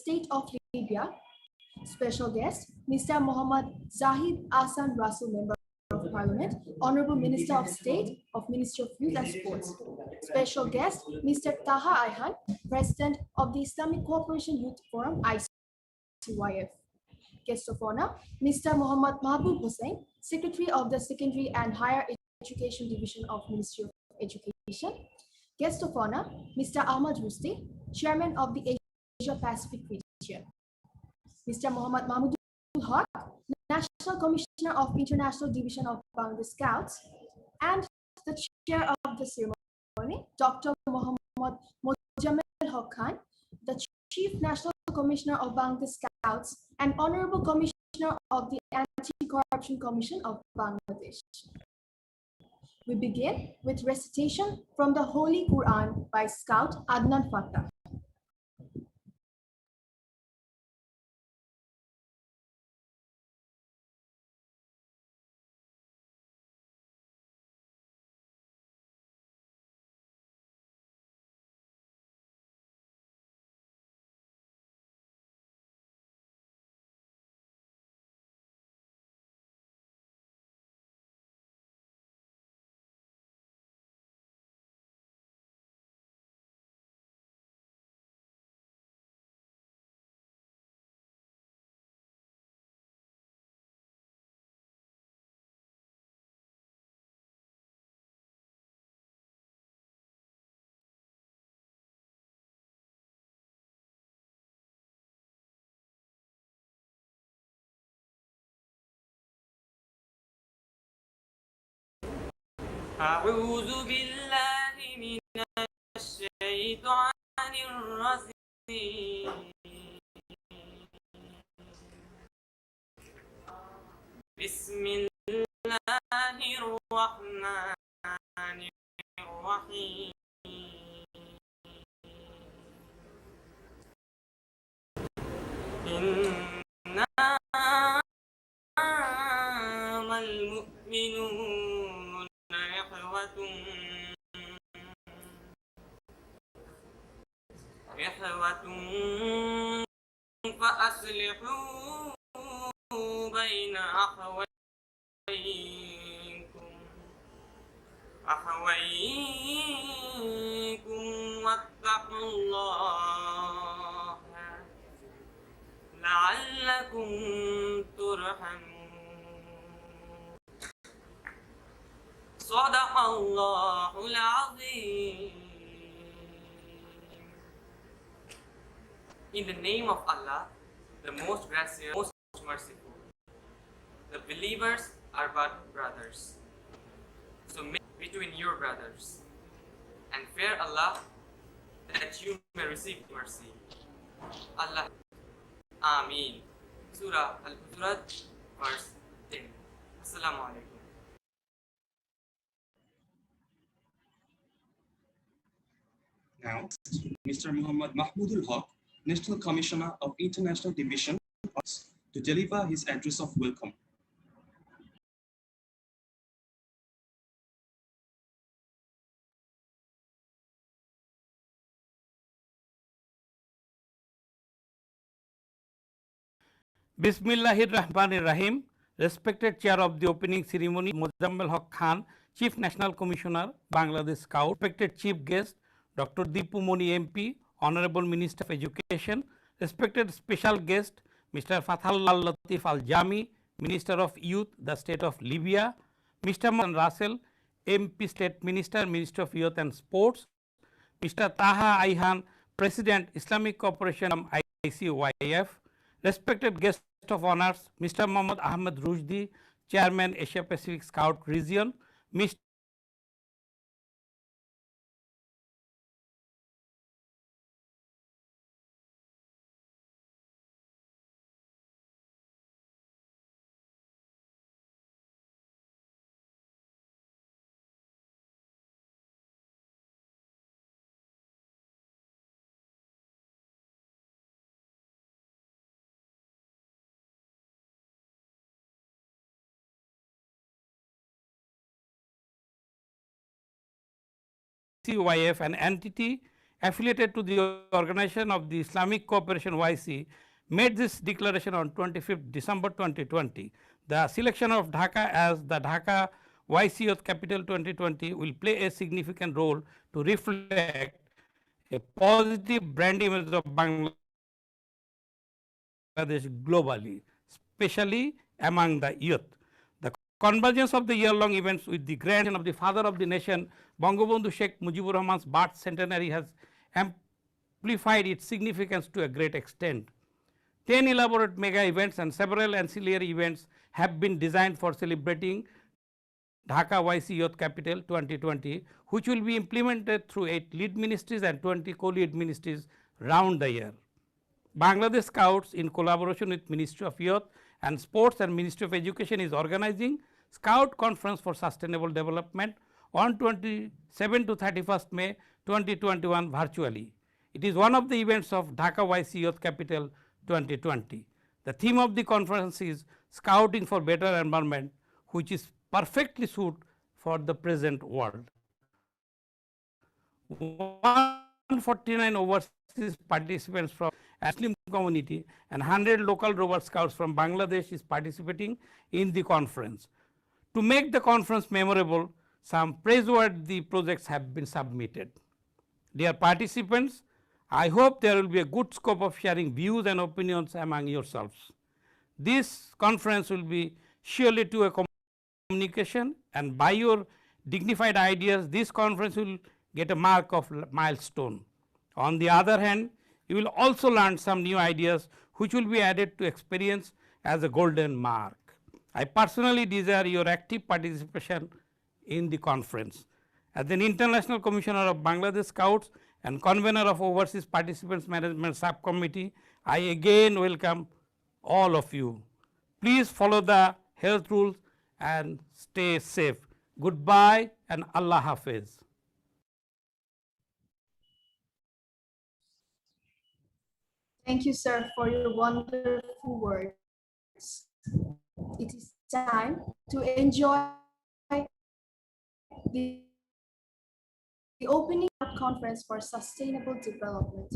State of Libya. Special guest, Mr. Mohammad Zahid Ahsan Rasul, Member of Parliament, Honorable Minister of State of Ministry of Youth and Sports. Special guest, Mr. Taha Ayhan, President of the Islamic Cooperation Youth Forum, ICYF. Guest of honor, Mr. Muhammad Mahbub Hussain, Secretary of the Secondary and Higher Education Division of Ministry of Education. Guest of honor, Mr. Ahmad Rusti, Chairman of the Asia Pacific region. Mr. Muhammad Mahmudul Haq, National Commissioner of International Division of Bangladesh Scouts, and the Chair of the ceremony, Dr. Muhammad Mojammel Haq Khan, the Chief National Commissioner of Bangladesh Scouts and Honorable Commissioner of the Anti-Corruption Commission of Bangladesh. We begin with recitation from the Holy Quran by Scout Adnan Fattah. أعوذ بالله من الشيطان الرجيم بسم الله الرحمن الرحيم إنما المؤمنون إخوة فأصلحوا بين أخويكم واتقوا الله لعلكم ترحمون صدق الله العظيم. In the name of Allah, the most gracious, most merciful. The believers are but brothers. So make between your brothers and fear Allah that you may receive mercy. Allah. Ameen. Surah Al-Hujurat, verse 10. Assalamu alaikum. Now, Mr. Muhammad Mahmudul Haq, National Commissioner of International Division, to deliver his address of welcome. Bismillahirrahmanirrahim. Respected Chair of the opening ceremony, Mojammel Haq Khan, Chief National Commissioner, Bangladesh Scout. Respected Chief Guest, Dr. Deepu Moni MP, Honorable Minister of Education. Respected Special Guest, Mr. Fathullah Latif Al Jami, Minister of Youth, the State of Libya. Mr. Mohammad Russell, MP State Minister, Minister of Youth and Sports. Mr. Taha Ayhan, President, Islamic Cooperation ICYF. Respected guest of honors, Mr. Mohammad Ahmed Rushdi, Chairman, Asia Pacific Scout Region, Mr. CYF, an entity affiliated to the Organization of the Islamic Cooperation OIC, made this declaration on 25th December 2020. The selection of Dhaka as the Dhaka OIC Youth Capital 2020 will play a significant role to reflect a positive brand image of Bangladesh globally, especially among the youth. The convergence of the year-long events with the grandson of the father of the nation, Bangabandhu Sheikh Mujibur Rahman's birth centenary, has amplified its significance to a great extent. 10 elaborate mega events and several ancillary events have been designed for celebrating Dhaka OIC Youth Capital 2020, which will be implemented through 8 lead ministries and 20 co-lead ministries round the year. Bangladesh Scouts, in collaboration with Ministry of Youth and Sports and Ministry of Education, is organizing Scout Conference for Sustainable Development on 27 to 31st May 2021 virtually. It is one of the events of Dhaka OIC Youth Capital 2020. The theme of the conference is Scouting for Better Environment, which is perfectly suited for the present world. 149 overseas participants from Muslim community and 100 local Robot Scouts from Bangladesh is participating in the conference. To make the conference memorable, some praiseworthy projects have been submitted. Dear participants, I hope there will be a good scope of sharing views and opinions among yourselves. This conference will be surely to a communication, and by your dignified ideas, this conference will get a mark of milestone. On the other hand, you will also learn some new ideas which will be added to experience as a golden mark. I personally desire your active participation in the conference. As an International Commissioner of Bangladesh Scouts and convener of Overseas Participants Management Subcommittee, I again welcome all of you. Please follow the health rules and stay safe. Goodbye and Allah Hafiz. Thank you, sir, for your wonderful words. It is time to enjoy the opening conference for sustainable development.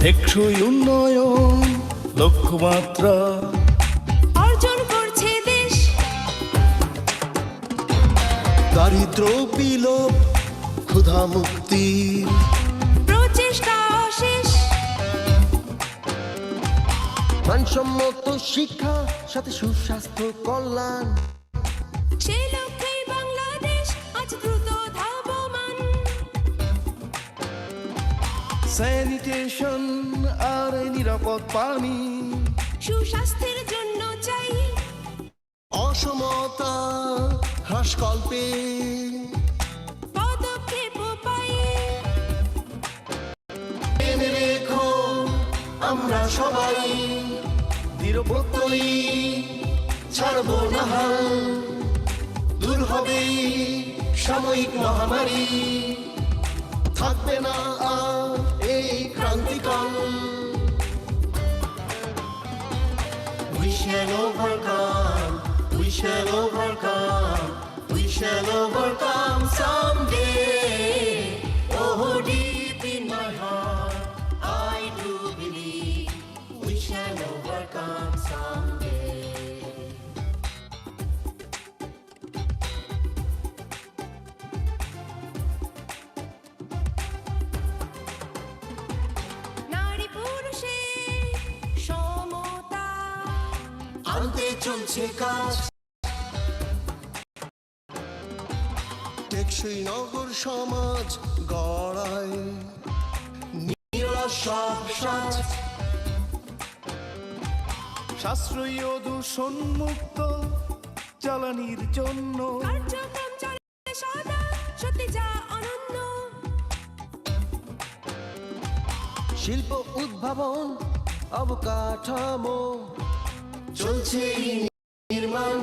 টেকসই উন্নয়ন লক্ষ্যমাত্রা অর্জন করছে দেশ, দারিদ্র বিলোপ ক্ষুধা মুক্তি প্রচেষ্টা অশেষ, মানসম্মত শিক্ষা সাথে সুস্বাস্থ্য কল্যাণ সে লক্ষ্যেই বাংলাদেশ আজ দ্রুত ধাবমান। স্যানিটেশন আর নিরাপদ পানি সুস্বাস্থ্যের জন্য চাই অসমতা হ্রাসকল্পে পদক্ষেপ পাই। জেনে রেখো আমরা সবাই দৃঢ়প্রত্যয়ী ছাড়ব না হাল, দূর হবে সাময়িক মহামারী, থাকবে না আর এই ক্রান্তিকাল। We shall overcome, we shall overcome, we shall overcome someday. Oh, deep in my heart, I do believe we shall overcome someday. নারী পুরুষে সমতা আনতে চলছে কাজ, টেকসই নগর সমাজ গড়ায় নিরলস সব সাজ, সাশ্রয়ী ও দূষণ মুক্ত জ্বালানির জন্য কার্যক্রম চলে সদা, সত্যি যা অনন্য। শিল্প উদ্ভাবন অবকাঠামো চলছে নির্মাণ,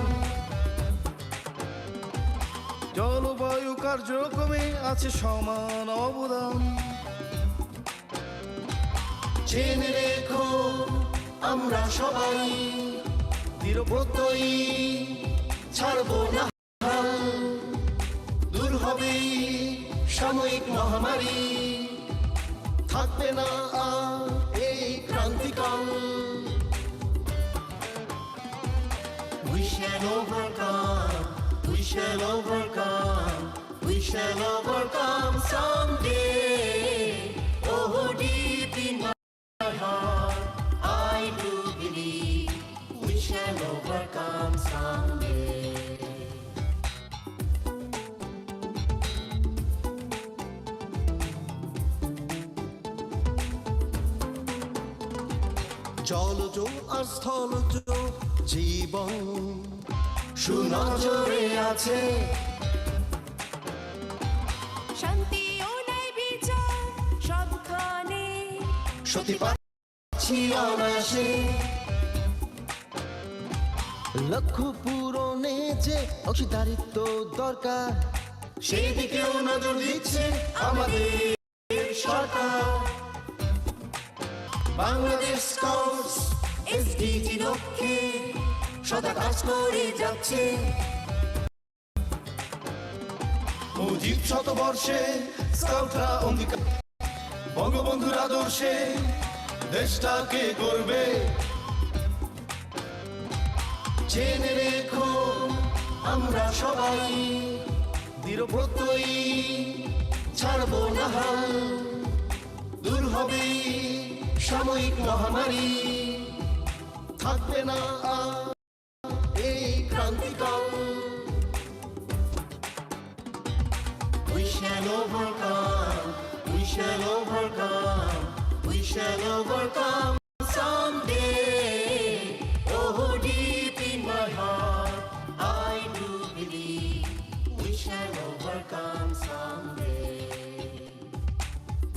জলবায়ু কার্যক্রমে আছে সমান অবদান, জেনে রেখো আমরা সবাই দৃঢ়প্রত্যয়ী, ছাড়বো না হাল। দূর হবে সাময়িক মহামারী, থাকবে না আর এই ক্রান্তিকাল। We shall overcome, we shall overcome, we shall overcome someday. Oh, deep in my heart, I do believe we shall overcome someday. জলজ আর স্থলজ জীবন সুনজরে আছে, শান্তি ও ন্যায় বিচার সবখানে সত্যি পাচ্ছি অনায়াসে। লক্ষ্য পূরণে যে অংশীদারিত্ব দরকার, সেদিকেও নজর দিচ্ছে আমাদের সরকার। বাংলাদেশ স্কাউটস এসডিজি লক্ষ্যে সদা কাজ করে যাচ্ছে। মুজিব শতবর্ষে স্কাউটরা অঙ্গীকার, বঙ্গবন্ধুর আদর্শে দেশটাকে গড়বে। জেনে রেখো আমরা সবাই দৃঢ়প্রত্যয়ী, ছাড়বো না হাল। দূর হবে সাময়িক মহামারী, থাকবে না আর এই ক্রান্তিকাল। We shall overcome, we shall overcome, we shall overcome someday. Oh, deep in my heart, I do believe we shall overcome someday.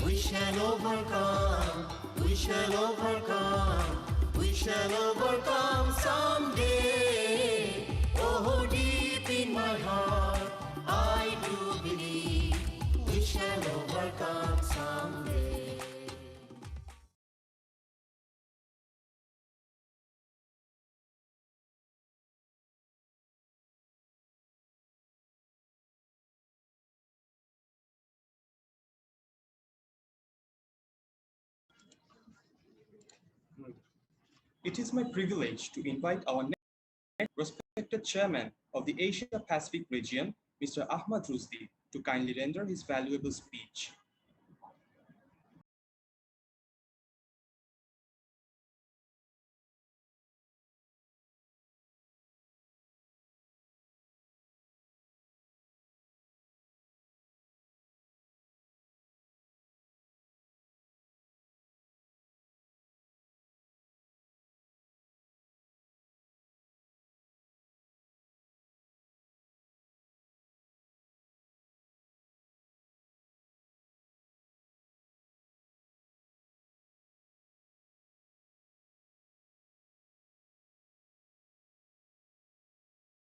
We shall overcome, we shall overcome, we shall overcome someday. Oh, deep in my heart, I do believe we shall overcome someday. It is my privilege to invite our next respected chairman of the Asia Pacific region, Mr. Ahmad Rusdi, to kindly render his valuable speech.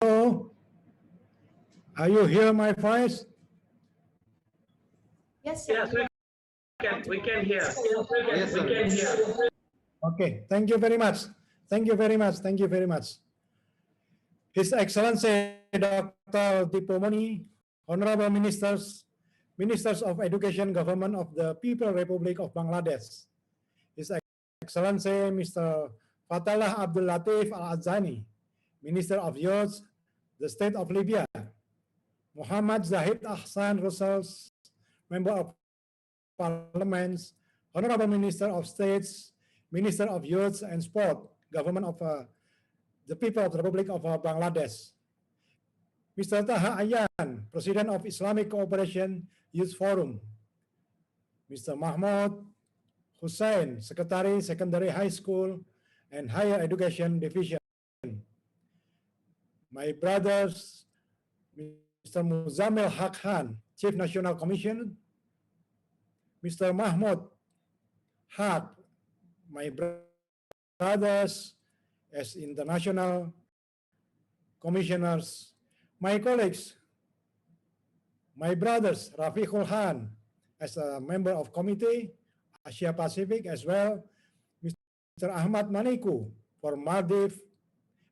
Hello, are you hear my voice? Yes, sir. We can hear. Yes, sir. We can hear. Okay, thank you very much. Thank you very much. Thank you very much. His Excellency Dr. Dipomoni, Honorable Ministers, Ministers of Education, Government of the People Republic of Bangladesh, His Excellency Mr. Fatallah Abdul Latif Al-Adzani, Minister of Youth, the State of Libya, Muhammad Zahid Ahsan Rusals, Member of Parliaments, Honorable Minister of States, Minister of Youth and Sport, Government of the People of the Republic of Bangladesh, Mr. Taha Ayan, President of Islamic Cooperation Youth Forum, Mr. Mahmoud Hussain, Secretary, Secondary High School and Higher Education Division, my brothers, Mr. Muzammil Haq Khan, Chief National Commission, Mr. Mahmoud Haq, my brothers as international commissioners, my colleagues, my brothers, Rafiqul Khan, as a member of committee, Asia Pacific, as well Ahmad Maniku from Maldives,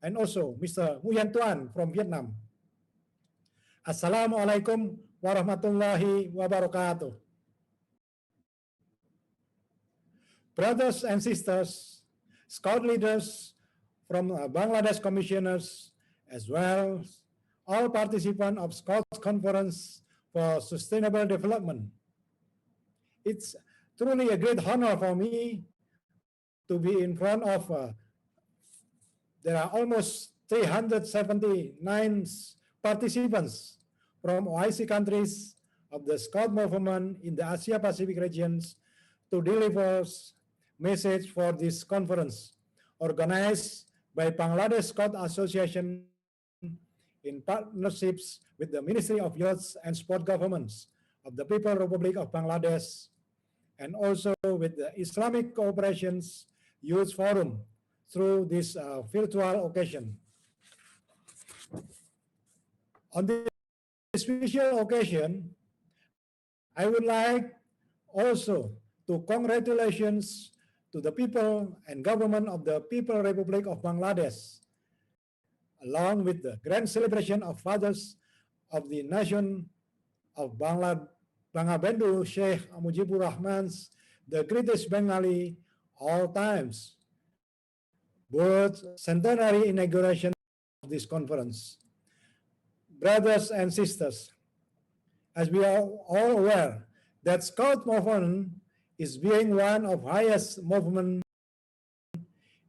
and also Mr. Nguyen Tuan from Vietnam. Assalamualaikum warahmatullahi wabarakatuh. Brothers and sisters, Scout leaders from Bangladesh commissioners, as well as all participants of Scouts Conference for Sustainable Development. It's truly a great honor for me to be in front of, there are almost 379 participants from OIC countries of the Scout movement in the Asia Pacific regions to deliver message for this conference organized by Bangladesh Scout Association in partnerships with the Ministry of Youth and Sport governments of the People's Republic of Bangladesh, and also with the Islamic Cooperation's Youth Forum through this virtual occasion. On this special occasion, I would like also to congratulations to the people and government of the People's Republic of Bangladesh, along with the grand celebration of fathers of the nation of Bangabandhu, Sheikh Mujibur Rahman's, the greatest Bengali all times, both centenary inauguration of this conference. Brothers and sisters, as we are all aware that Scout movement is being one of highest movement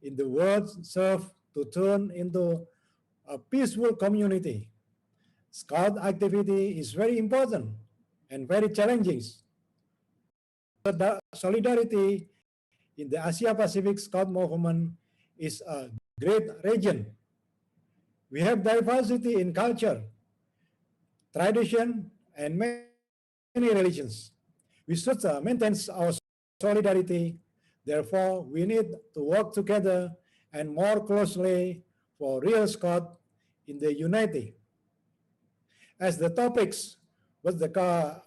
in the world serve to turn into a peaceful community. Scout activity is very important and very challenging. The solidarity in the Asia Pacific Scout movement is a great region. We have diversity in culture, tradition, and many religions. We should maintain our solidarity. Therefore, we need to work together and more closely for real Scout in the unity. As the topics there are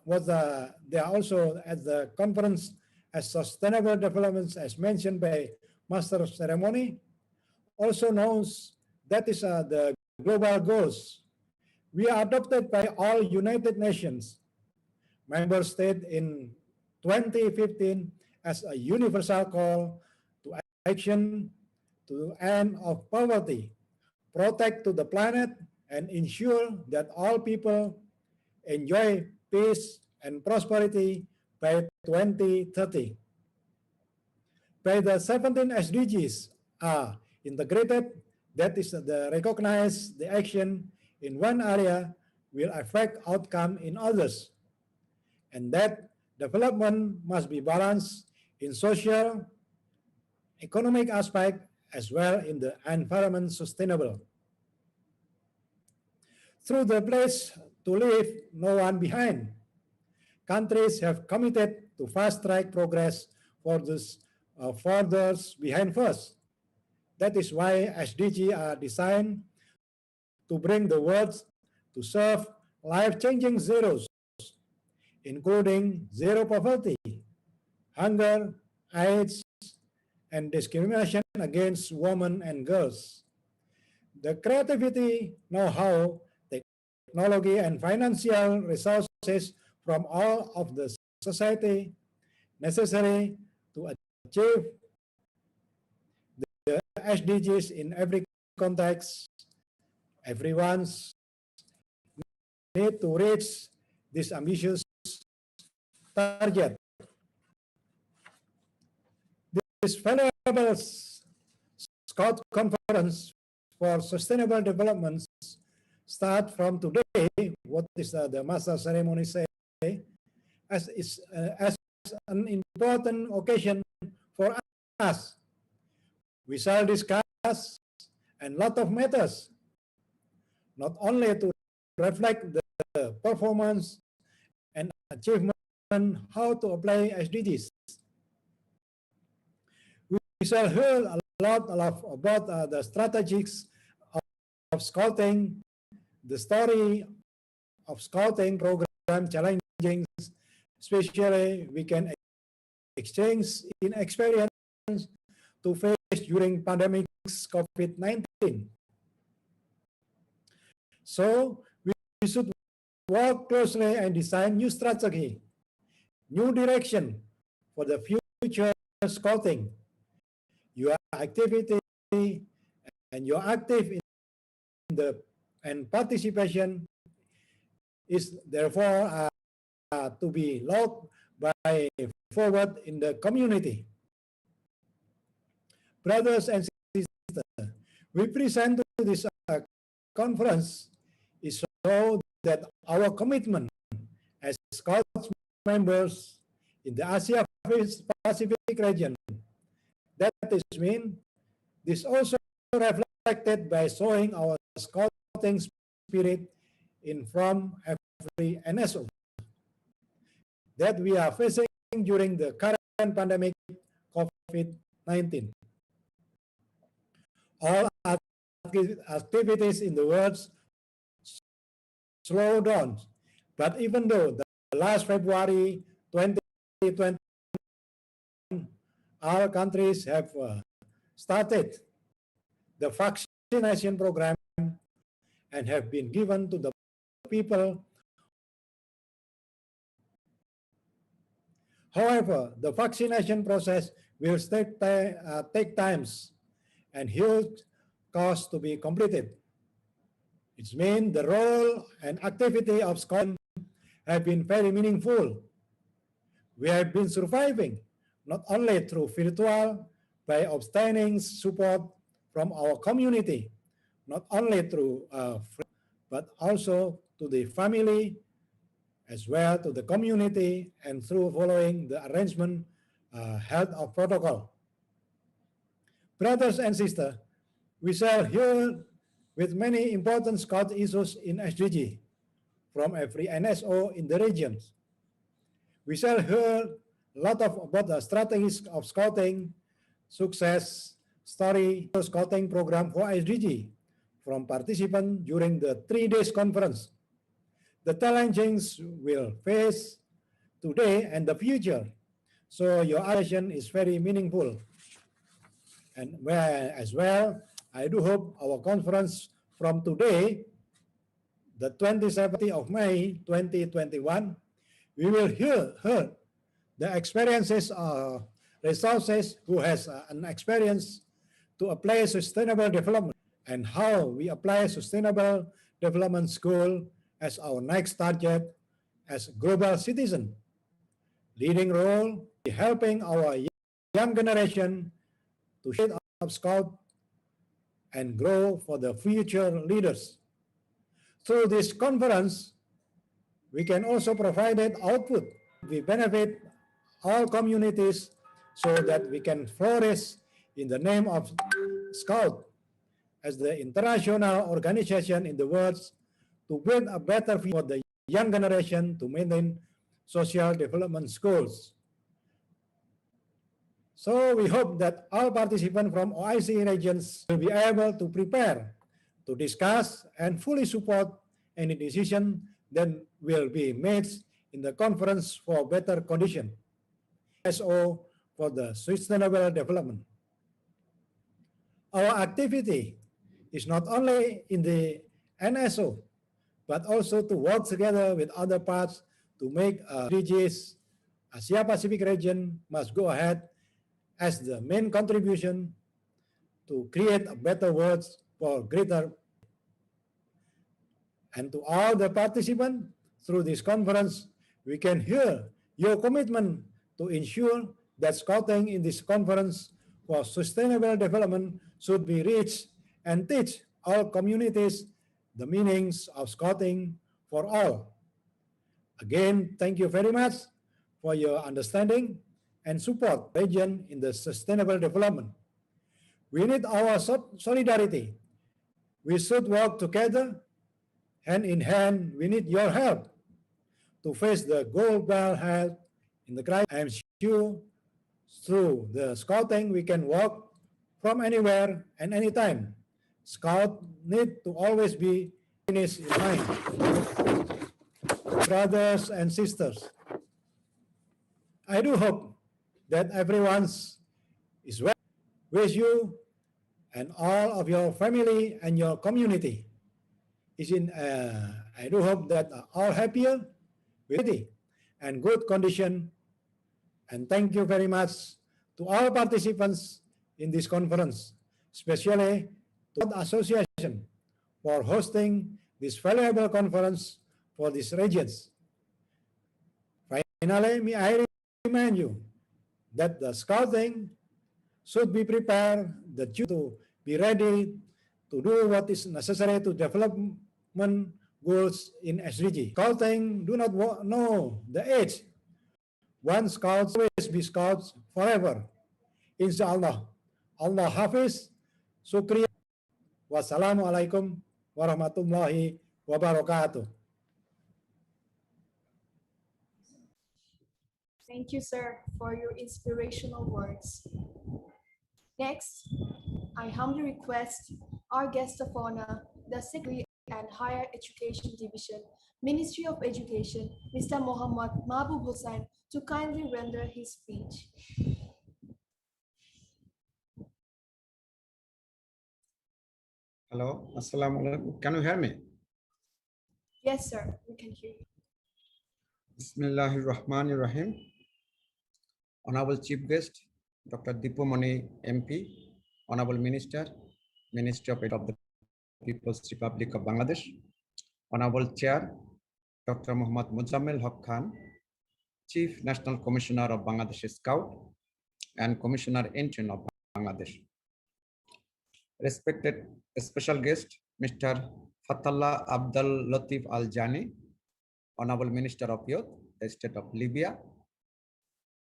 also at the conference as sustainable developments, as mentioned by Master of Ceremony, also known that is the global goals. We are adopted by all United Nations member states in 2015 as a universal call to action to end of poverty, protect to the planet, and ensure that all people enjoy peace and prosperity by 2030. By the 17 SDGs are integrated, that is the recognize the action in one area will affect outcome in others, and that development must be balanced in social, economic aspect as well in the environment sustainable. Through the pledge to leave no one behind, countries have committed to fast-track progress for this furthers behind first. That is why SDGs are designed to bring the world to serve life-changing zeros, including zero poverty, hunger, AIDS, and discrimination against women and girls. The creativity, know-how, technology, and financial resources from all of the society necessary to achieve the SDGs in every context. Everyone's need to reach this ambitious target. This valuable Scout Conference for Sustainable Development start from today. What is the Master Ceremony say? As an important occasion for us. We shall discuss a lot of matters, not only to reflect the performance and achievement, how to apply SDGs. We shall hear a lot about the strategies of Scouting, the story of Scouting program challenging, especially we can exchange in experience to face during pandemics COVID-19. So we should work closely and design new strategy, new direction for the future scouting. Your activity and your active in the and participation is therefore to be looked by forward in the community. Brothers and sisters, we present to this conference is so that our commitment as Scouts members in the Asia Pacific region, that is mean this also reflected by showing our scouting spirit in from every NSO that we are facing during the current pandemic COVID-19. All activities in the world slow down, but even though the last February 2020, all countries have started the vaccination program and have been given to the people. However, the vaccination process will take times and huge costs to be completed. It means the role and activity of Scouts have been very meaningful. We have been surviving not only through virtual by obtaining support from our community, not only through but also to the family as well to the community and through following the arrangement health of protocol. Brothers and sisters, we shall hear with many important Scout issues in SDG from every NSO in the regions. We shall hear a lot about the strategies of Scouting, success story, Scouting program for SDG from participants during the 3 days conference. The challenges we'll face today and the future. So your attention is very meaningful. And as well, I do hope our conference from today, the 27th of May 2021, we will hear the experiences of resources who has an experience to apply sustainable development and how we apply sustainable development goal as our next target as global citizen. Leading role helping our young generation to shape up Scout and grow for the future leaders. Through this conference, we can also provide output. We benefit all communities so that we can flourish in the name of Scout as the international organization in the world to build a better future for the young generation to maintain social development goals. So we hope that all participants from OIC regions will be able to prepare, to discuss and fully support any decision that will be made in the conference for better condition. SO for the sustainable development. Our activity is not only in the NSO, but also to work together with other parts to make SDGs, Asia Pacific region must go ahead as the main contribution to create a better world for greater. And to all the participants through this conference, we can hear your commitment to ensure that Scouting in this conference for sustainable development should be reached and teach all communities the meanings of Scouting for all. Again, thank you very much for your understanding and support region in the sustainable development. We need our solidarity. We should work together, hand in hand. We need your help to face the global health in the crisis. I am sure through the Scouting we can work from anywhere and anytime. Scout need to always be finished in mind. Brothers and sisters, I do hope that everyone's is well. wish you and all of your family and your community is in, I do hope that all happier, with and good condition. And thank you very much to all participants in this conference, especially to the association for hosting this valuable conference for these regions. Finally, may I remind you that the scouting should be prepared, that you to be ready to do what is necessary to development goals in SDG. Scouting do not know the age. One scouts always be scouts forever. Inshallah. Allah Hafiz. Syukriya. Wassalamualaikum warahmatullahi wabarakatuh. Thank you, sir, for your inspirational words. Next, I humbly request our guest of honor, the Secretary and Higher Education Division, Ministry of Education, Mr. Muhammad Mahbub Hussain, to kindly render his speech. Hello, Assalamu alaikum. Can you hear me? Yes, sir, we can hear you. Bismillahir Rahmanir Rahim. Honorable Chief Guest, Dr. Dipu Moni MP, Honorable Minister, Ministry of the People's Republic of Bangladesh, Honorable Chair, Dr. Muhammad Muzammil Haq Khan, Chief National Commissioner of Bangladesh Scout and Commissioner Intern of Bangladesh. Respected special guest, Mr. Fatallah Abdul Latif Al Jani, Honorable Minister of Youth, the State of Libya,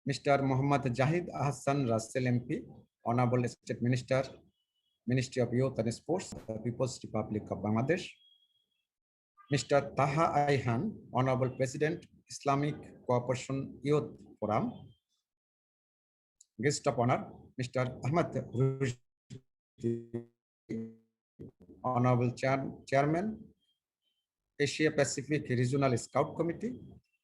Mr. Muhammad Zahid Ahsan Russell MP, Honorable State Minister, Ministry of Youth and Sports, the People's Republic of Bangladesh, Mr. Taha Ayhan, Honorable President, Islamic Cooperation Youth Forum, Guest of Honor, Mr. Ahmad Rushdi, Honorable Chairman, Asia Pacific Regional Scout Committee,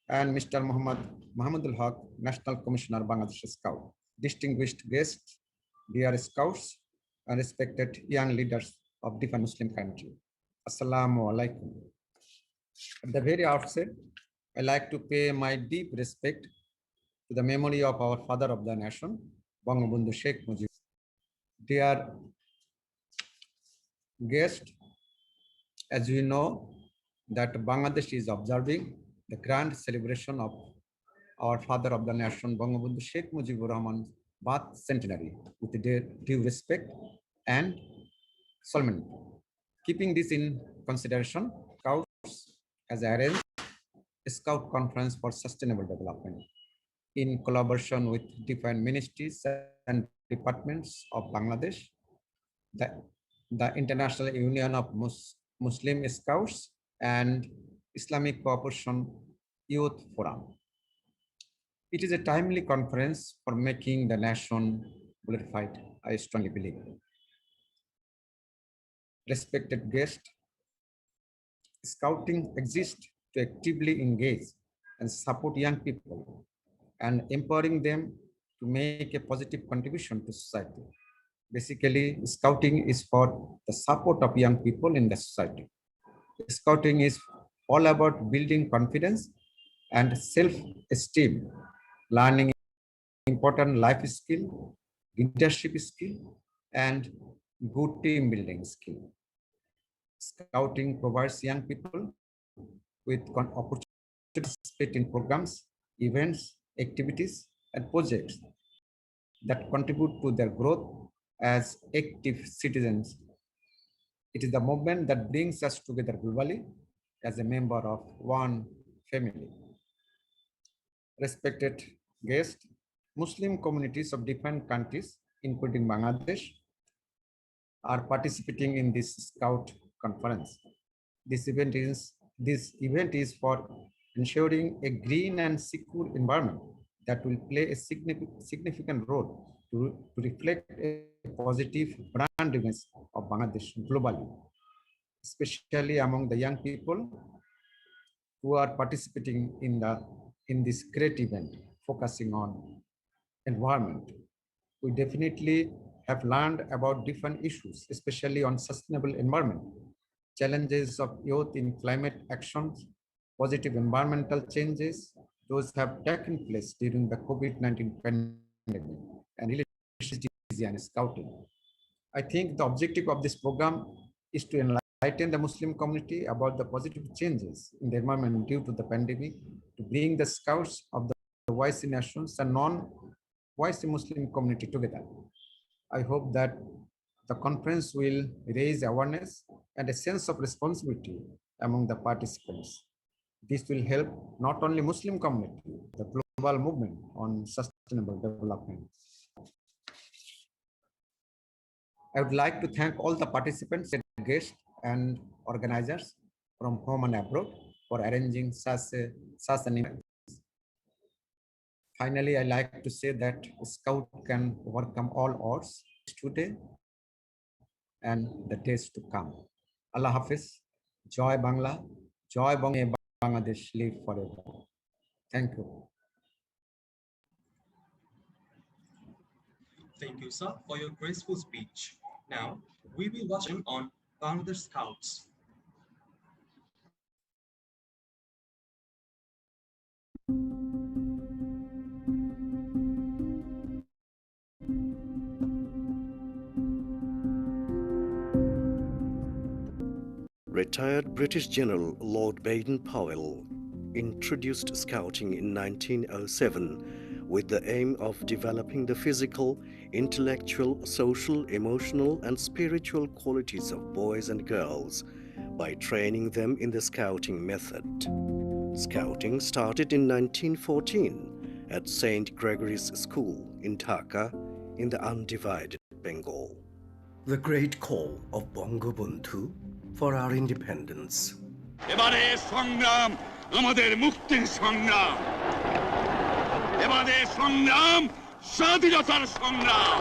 and Mr. Muhammad Mahmudul Haq, National Commissioner Bangladesh Scout. Distinguished guests, dear scouts, and respected young leaders of different Muslim countries. Assalamu alaikum. At the very outset, I like to pay my deep respect to the memory of our father of the nation, Bangabandhu Sheikh Mujib. Dear guests, as you know, that Bangladesh is observing the grand celebration of our father of the nation, Bangabandhu Sheikh Mujibur Rahman's birth centenary with due respect and solemnity. Keeping this in consideration, Scouts has arranged a Scout Conference for Sustainable Development in collaboration with different ministries and departments of Bangladesh, the International Union of Muslim Scouts, and Islamic Cooperation Youth Forum. It is a timely conference for making the nation glorified, I strongly believe. Respected guests, Scouting exists to actively engage and support young people and empowering them to make a positive contribution to society. Basically, Scouting is for the support of young people in the society. Scouting is all about building confidence and self-esteem, learning important life skill, leadership skill, and good team building skill. Scouting provides young people with opportunities to participate in programs, events, activities, and projects that contribute to their growth as active citizens. It is the movement that brings us together globally as a member of one family. Respected guests, Muslim communities of different countries, including Bangladesh, are participating in this Scout conference. This event is for ensuring a green and secure environment that will play a significant role to reflect a positive brand image of Bangladesh globally, especially among the young people who are participating in this great event focusing on environment. We definitely have learned about different issues, especially on sustainable environment, challenges of youth in climate actions, positive environmental changes, those have taken place during the COVID-19 pandemic, and related and scouting. I think the objective of this program is to enlighten the Muslim community about the positive changes in the environment due to the pandemic, to bring the scouts of the OIC nations and non-OIC Muslim community together. I hope that the conference will raise awareness and a sense of responsibility among the participants. This will help not only Muslim community, the global movement on sustainable development. I would like to thank all the participants, guests, and organizers from home and abroad for arranging such an event. Finally, I like to say that Scout can overcome all odds today and the days to come. Allah Hafiz, Joy Bangla, Joy Bangladesh, live forever. Thank you. Thank you, sir, for your graceful speech. Now, we will watch him on Bangladesh Scouts. Retired British General Lord Baden-Powell introduced Scouting in 1907 with the aim of developing the physical, intellectual, social, emotional, and spiritual qualities of boys and girls by training them in the Scouting method. Scouting started in 1914 at St. Gregory's School in Dhaka in the undivided Bengal. The great call of Bangabandhu for our independence. এবারে সংগ্রাম আমাদের মুক্তির সংগ্রাম এবারে সংগ্রাম স্বাধীনতার সংগ্রাম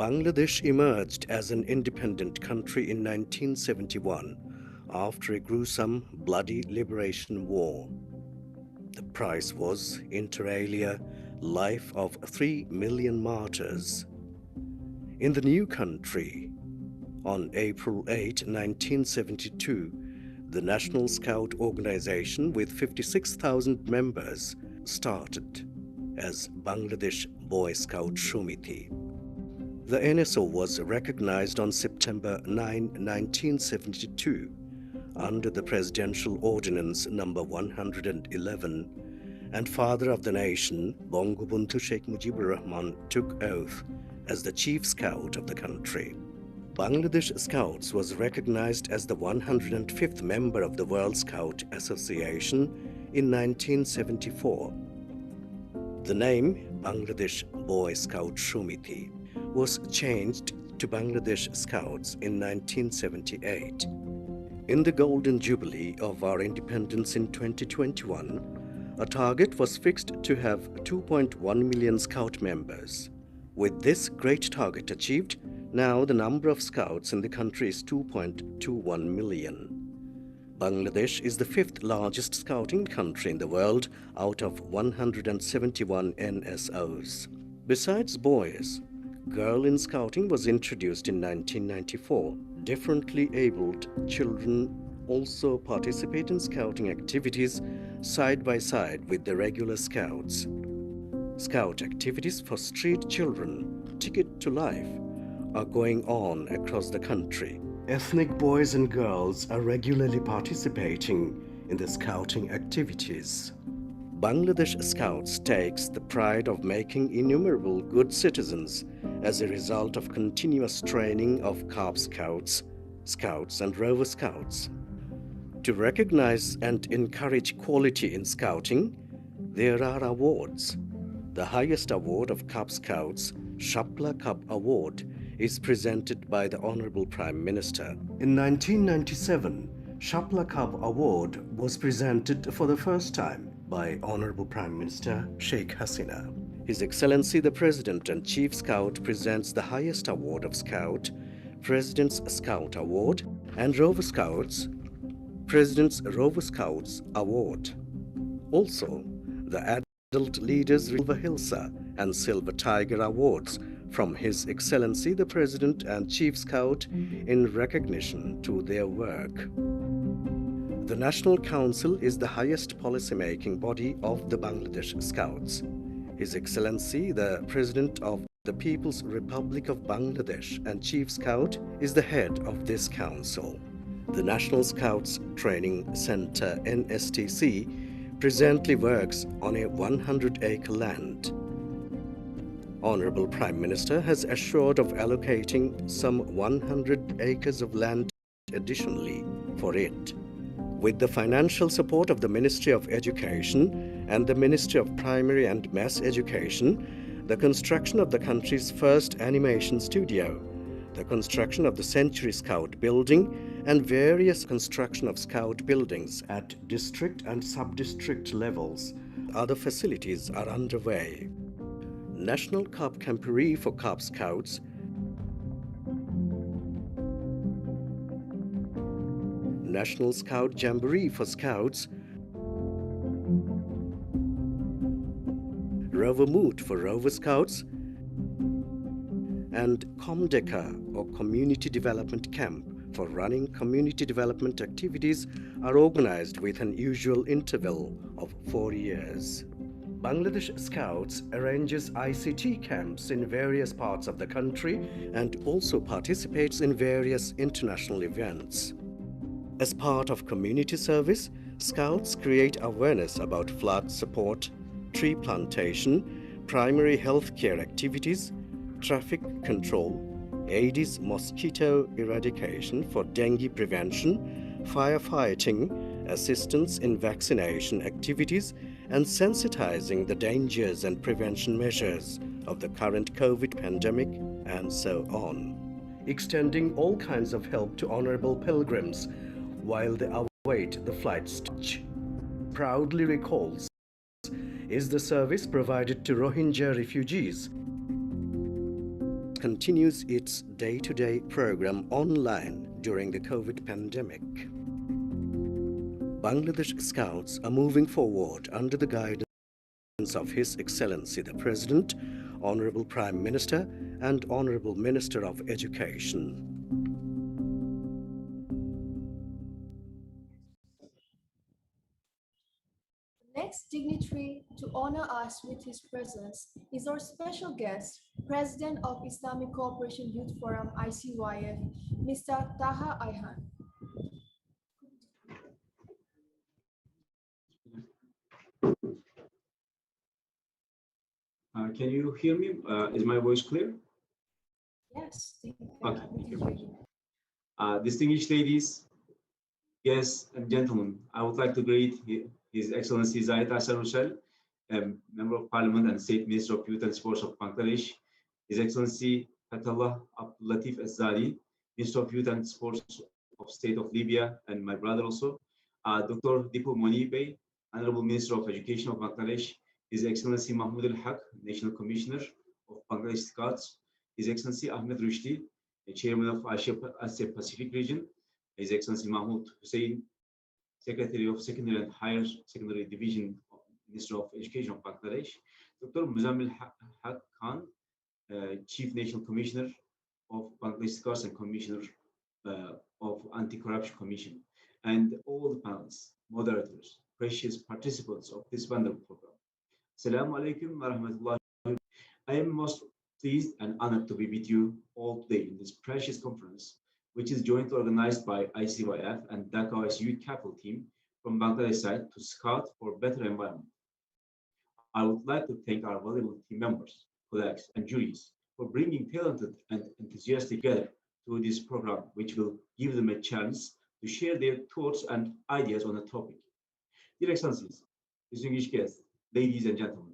Bangladesh emerged as an independent country in 1971 after a gruesome, bloody liberation war. The price was, inter alia, life of 3 million martyrs. In the new country, on April 8, 1972, the National Scout Organization with 56,000 members started as Bangladesh Boy Scout Shomiti. The NSO was recognized on September 9, 1972 under the Presidential Ordinance number 111, and Father of the Nation, Bangabandhu Sheikh Mujibur Rahman, took oath as the Chief Scout of the country. Bangladesh Scouts was recognized as the 105th member of the World Scout Association in 1974. The name Bangladesh Boy Scout Shomiti was changed to Bangladesh Scouts in 1978. In the Golden Jubilee of our independence in 2021, a target was fixed to have 2.1 million Scout members. With this great target achieved, now the number of Scouts in the country is 2.21 million. Bangladesh is the 5th largest Scouting country in the world out of 171 NSOs. Besides boys, Girl in Scouting was introduced in 1994. Differently abled children also participate in Scouting activities side by side with the regular Scouts. Scout activities for street children, Ticket to Life, are going on across the country. Ethnic boys and girls are regularly participating in the Scouting activities. Bangladesh Scouts takes the pride of making innumerable good citizens as a result of continuous training of Cub Scouts, Scouts and Rover Scouts. To recognize and encourage quality in Scouting, there are awards. The highest award of Cub Scouts, Shapla Cub Award, is presented by the Honorable Prime Minister. In 1997, Shapla Cub Award was presented for the first time by Honorable Prime Minister Sheikh Hasina. His Excellency the President and Chief Scout presents the highest award of Scout, President's Scout Award, and Rover Scouts, President's Rover Scouts Award. Also, the Adult Leaders Silver Hilsa and Silver Tiger Awards from His Excellency the President and Chief Scout in recognition to their work. The National Council is the highest policy-making body of the Bangladesh Scouts. His Excellency the President of the People's Republic of Bangladesh and Chief Scout is the head of this council. The National Scouts Training Center NSTC presently works on a 100-acre land. Honorable Prime Minister has assured of allocating some 100 acres of land additionally for it. With the financial support of the Ministry of Education and the Ministry of Primary and Mass Education, the construction of the country's first animation studio, the construction of the Century Scout building, and various construction of Scout buildings at district and sub-district levels. Other facilities are underway. National Cup Camporee for Cub Scouts, National Scout Jamboree for Scouts, Rover Moot for Rover Scouts, and Comdeca or Community Development Camp for running community development activities are organized with an usual interval of 4 years. Bangladesh Scouts arranges ICT camps in various parts of the country and also participates in various international events. As part of community service, Scouts create awareness about flood support, tree plantation, primary health care activities, traffic control, Aedes mosquito eradication for dengue prevention, firefighting, assistance in vaccination activities, and sensitizing the dangers and prevention measures of the current COVID pandemic, and so on. Extending all kinds of help to honorable pilgrims while they await the flight stage. Proudly recalls is the service provided to Rohingya refugees. Continues its day-to-day program online during the COVID pandemic. Bangladesh Scouts are moving forward under the guidance of His Excellency the President, Honorable Prime Minister, and Honorable Minister of Education. The next dignitary to honor us with his presence is our special guest, President of Islamic Cooperation Youth Forum ICYF, Mr. Taha Ayhan. Can you hear me? Is my voice clear? Yes, thank you. Okay, thank you. Distinguished ladies, guests, and gentlemen, I would like to greet His Excellency Zahid Hassan Russell, Member of Parliament and State Minister of Youth and Sports of Bangladesh, His Excellency Fatullah Abdul Latif Azzadi, Minister of Youth and Sports of State of Libya, and my brother also, Dr. Dipu Moni Bey, Honorable Minister of Education of Bangladesh, His Excellency Mahmoud Al-Haq, National Commissioner of Bangladesh Scouts, His Excellency Ahmed Rushdi, the Chairman of Asia Pacific Region, His Excellency Mahmoud Hussein, Secretary of Secondary and Higher Secondary Division of Minister of Education of Bangladesh, Dr. Muzammil Haq Khan, Chief National Commissioner of Bangladesh Scouts and Commissioner of Anti-Corruption Commission, and all the panelists, moderators, precious participants of this wonderful program. Assalamu alaikum wa rahmatullahi. I am most pleased and honored to be with you all today in this precious conference, which is jointly organized by ICYF and Dhaka OIC Youth Capital Team from Bangladesh side to scout for better environment. I would like to thank our valuable team members, colleagues, and juries for bringing talented and enthusiastic together to this program, which will give them a chance to share their thoughts and ideas on the topic. Dear Excellencies, distinguished guests, ladies and gentlemen,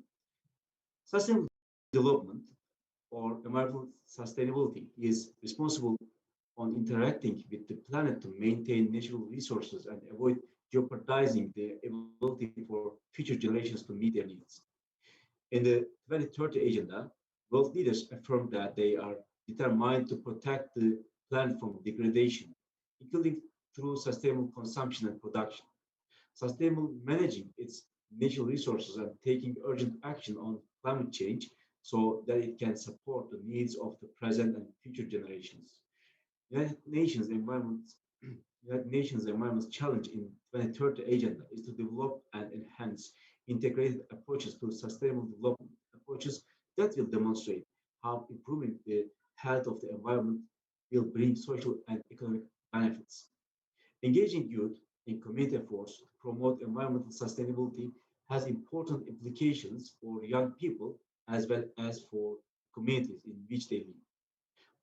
sustainable development or environmental sustainability is responsible on interacting with the planet to maintain natural resources and avoid jeopardizing the ability for future generations to meet their needs. In the 2030 Agenda, world leaders affirmed that they are determined to protect the planet from degradation, including through sustainable consumption and production, sustainable managing its natural resources and taking urgent action on climate change, so that it can support the needs of the present and future generations. United Nations Environment United Nations Environment Challenge in 2030 agenda is to develop and enhance integrated approaches to sustainable development, approaches that will demonstrate how improving the health of the environment will bring social and economic benefits. Engaging youth in community efforts to promote environmental sustainability has important implications for young people as well as for communities in which they live.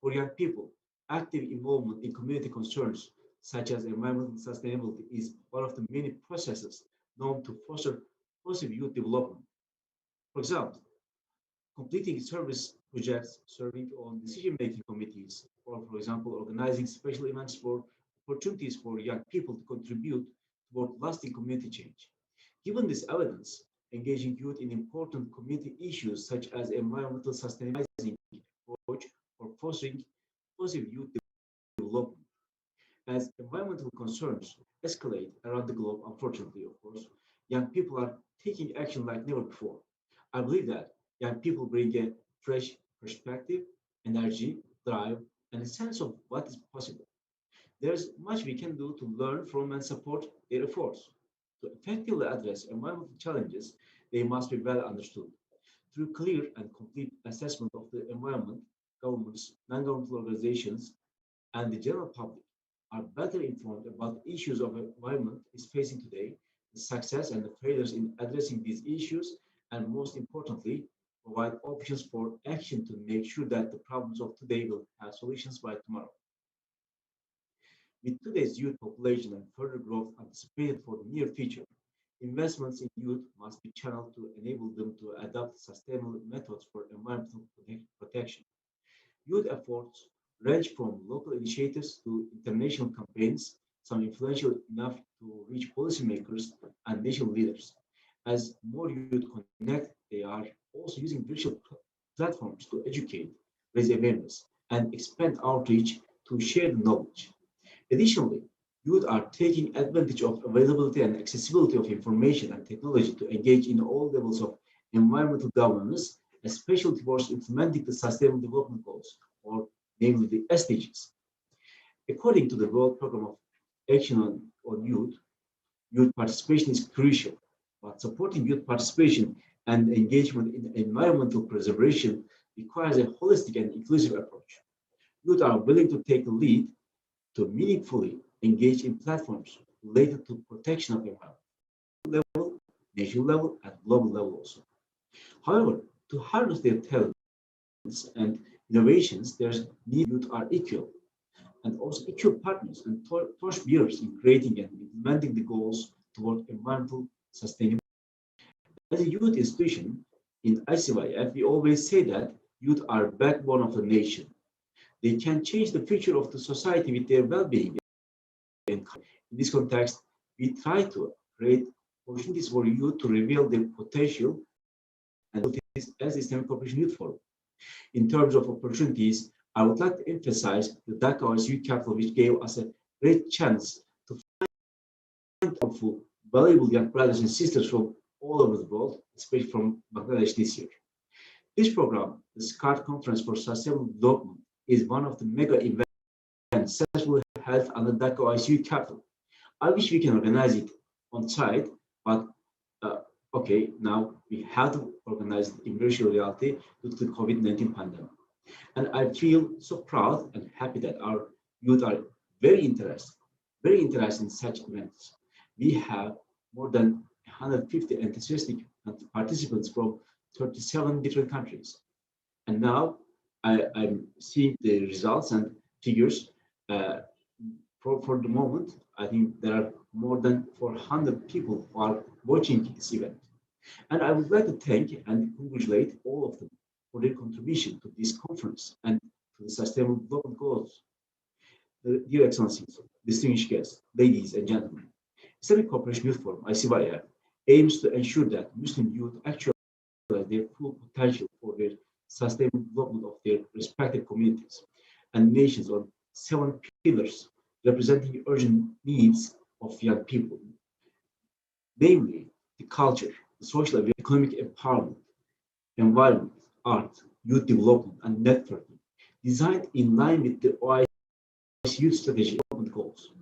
For young people, active involvement in community concerns such as environmental sustainability is one of the many processes known to foster positive youth development. For example, completing service projects, serving on decision-making committees, or for example, organizing special events for opportunities for young people to contribute toward lasting community change. Given this evidence, engaging youth in important community issues such as environmental sustainability approach or fostering positive youth development. As environmental concerns escalate around the globe, unfortunately, of course, young people are taking action like never before. I believe that young people bring a fresh perspective, energy, drive, and a sense of what is possible. There's much we can do to learn from and support their efforts. To effectively address environmental challenges, they must be well understood. Through clear and complete assessment of the environment, governments, non-governmental organizations, and the general public are better informed about the issues of environment is facing today, the success and the failures in addressing these issues, and most importantly, provide options for action to make sure that the problems of today will have solutions by tomorrow. With today's youth population and further growth anticipated for the near future, investments in youth must be channeled to enable them to adopt sustainable methods for environmental protection. Youth efforts range from local initiatives to international campaigns, some influential enough to reach policymakers and national leaders. As more youth connect, they are also using virtual platforms to educate, raise awareness, and expand outreach to share knowledge. Additionally, youth are taking advantage of availability and accessibility of information and technology to engage in all levels of environmental governance, especially towards implementing the Sustainable Development Goals, or namely the SDGs. According to the World Program of Action on Youth, youth participation is crucial, but supporting youth participation and engagement in environmental preservation requires a holistic and inclusive approach. Youth are willing to take the lead to meaningfully engage in platforms related to protection of the environment, level, national level, and global level also. However, to harness their talents and innovations, there's need youth are equal and also equal partners and torch bearers in creating and implementing the goals toward environmental sustainability. As a youth institution in ICYF, we always say that youth are backbone of the nation. They can change the future of the society with their well-being. In this context, we try to create opportunities for youth to reveal their potential and as Islamic Cooperation Youth Forum. In terms of opportunities, I would like to emphasize the Dhaka OIC Capital, which gave us a great chance to find helpful, valuable young brothers and sisters from all over the world, especially from Bangladesh this year. This program, the SCART Conference for Sustainable Development, is one of the mega events successfully held under Dhaka OIC Capital. I wish we can organize it on site, but okay, now we have to organize it in virtual reality due to the COVID-19 pandemic. And I feel so proud and happy that our youth are very interested in such events. We have more than 150 enthusiastic participants from 37 different countries. And now I'm seeing the results and figures. For the moment, I think there are more than 400 people who are watching this event. And I would like to thank and congratulate all of them for their contribution to this conference and to the Sustainable Development Goals. Dear Excellencies, distinguished guests, ladies and gentlemen, Islamic Cooperation Youth Forum, ICYF, aims to ensure that Muslim youth actualize their full potential for their sustainable development of their respective communities and nations on 7 pillars representing urgent needs of young people, namely the culture, the social and economic empowerment, environment, art, youth development, and networking, designed in line with the OIC Youth Strategy Development Goals.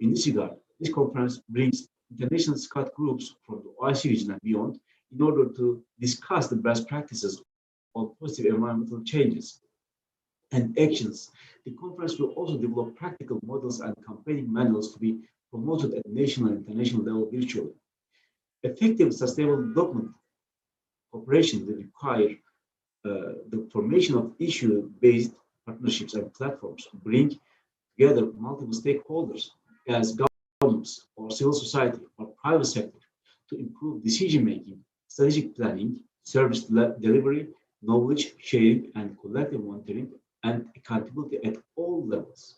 In this regard, this conference brings international Scout groups from the OIC region and beyond in order to discuss the best practices on positive environmental changes and actions. The conference will also develop practical models and campaigning manuals to be promoted at national and international level virtually. Effective sustainable development cooperation will require the formation of issue-based partnerships and platforms to bring together multiple stakeholders as governments or civil society or private sector to improve decision-making, strategic planning, service delivery, knowledge sharing, and collective monitoring and accountability at all levels.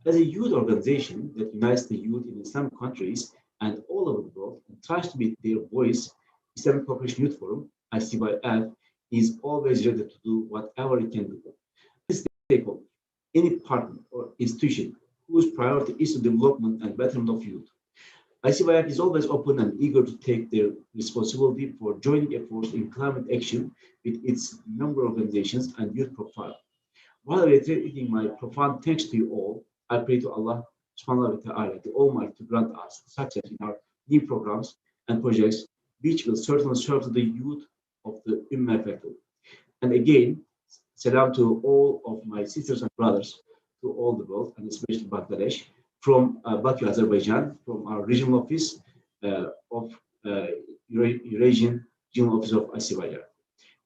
As a youth organization that unites the youth in Islamic countries and all over the world and tries to be their voice, Islamic Cooperation Youth Forum, ICYF, is always ready to do whatever it can do. Any stakeholder, any partner or institution whose priority is the development and betterment of youth. ICYF is always open and eager to take their responsibility for joining efforts in climate action with its member organizations and youth profile. While reiterating my profound thanks to you all, I pray to Allah subhanahu wa ta'ala, the Almighty, to grant us success in our new programs and projects, which will certainly serve to the youth of the Ummah faculty. And again, salam to all of my sisters and brothers to all the world, and especially Bangladesh, from Baku, Azerbaijan, from our regional office of Eurasian Regional Office of ICYR.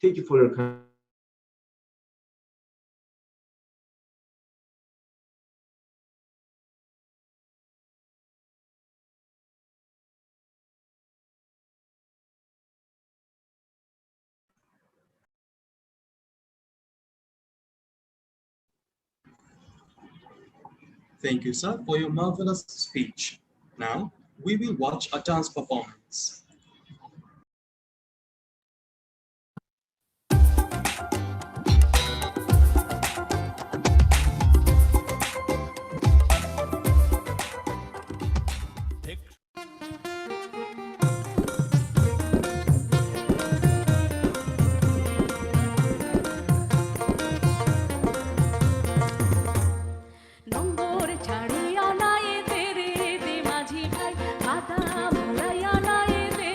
Thank you for your kind. Thank you, sir, for your marvelous speech. Now, we will watch a dance performance. নম্বর ছাড়িয়া নাই তেরে দে মাঝি ভাই খাতা মোড়াইয়া নাই দে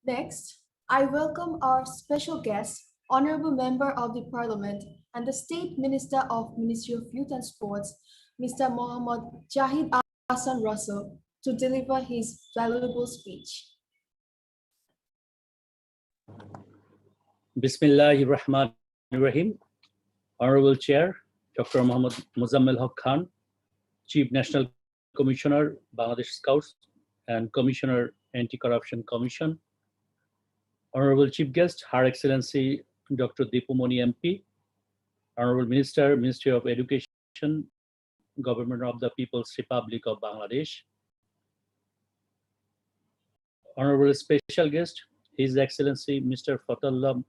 Next, I welcome our special guest, Honorable Member of the Parliament and the State Minister of Ministry of Youth and Sports, Mr. Mohammad Jahid Hassan Russell, to deliver his valuable speech. Bismillahir Rahmanir Rahim. Honorable Chair, Dr. Muhammad Muzammil Haq Khan, Chief National Commissioner, Bangladesh Scouts and Commissioner Anti-Corruption Commission, Honorable Chief Guest, Her Excellency Dr. Dipumoni MP, Honorable Minister, Ministry of Education, Government of the People's Republic of Bangladesh, Honorable Special Guest, His Excellency Mr. Fatullah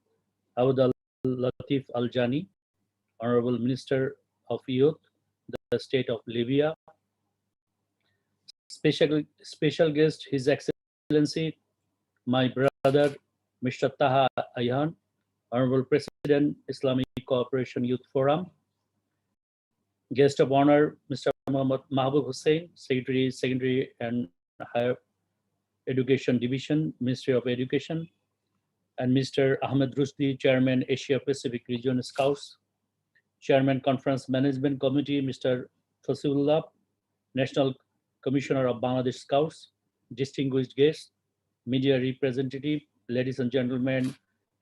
Abdul Latif Al Jani, Honorable Minister of Youth, the State of Libya, special guest, His Excellency, my brother, Mr. Taha Ayhan, Honorable President, Islamic Cooperation Youth Forum, guest of honor, Mr. Muhammad Mahbub Hussain, Secretary and Higher Education Division, Ministry of Education, and Mr. Ahmed Rusdi, Chairman, Asia Pacific Region Scouts, Chairman, Conference Management Committee, Mr. Fasiullah, National Commissioner of Bangladesh Scouts, distinguished guests, media representative, ladies and gentlemen,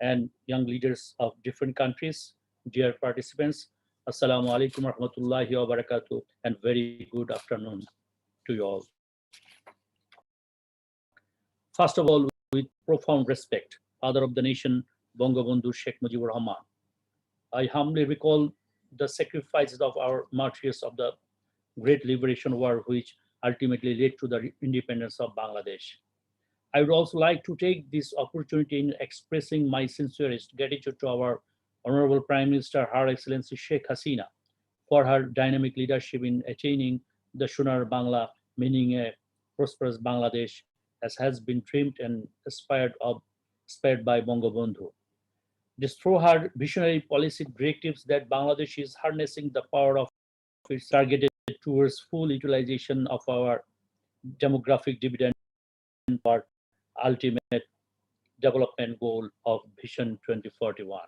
and young leaders of different countries, dear participants, Assalamu alaikum warahmatullahi wabarakatuh, and very good afternoon to you all. First of all, with profound respect, Father of the Nation, Bangabandhu Sheikh Mujibur Rahman, I humbly recall the sacrifices of our martyrs of the Great Liberation War, which ultimately led to the independence of Bangladesh. I would also like to take this opportunity in expressing my sincerest gratitude to our Honorable Prime Minister, Her Excellency Sheikh Hasina, for her dynamic leadership in attaining the Shunar Bangla, meaning a prosperous Bangladesh, as has been dreamed and aspired by Bangabandhu. It is through her visionary policy directives that Bangladesh is harnessing the power of its targeted towards full utilization of our demographic dividend for ultimate development goal of Vision 2041.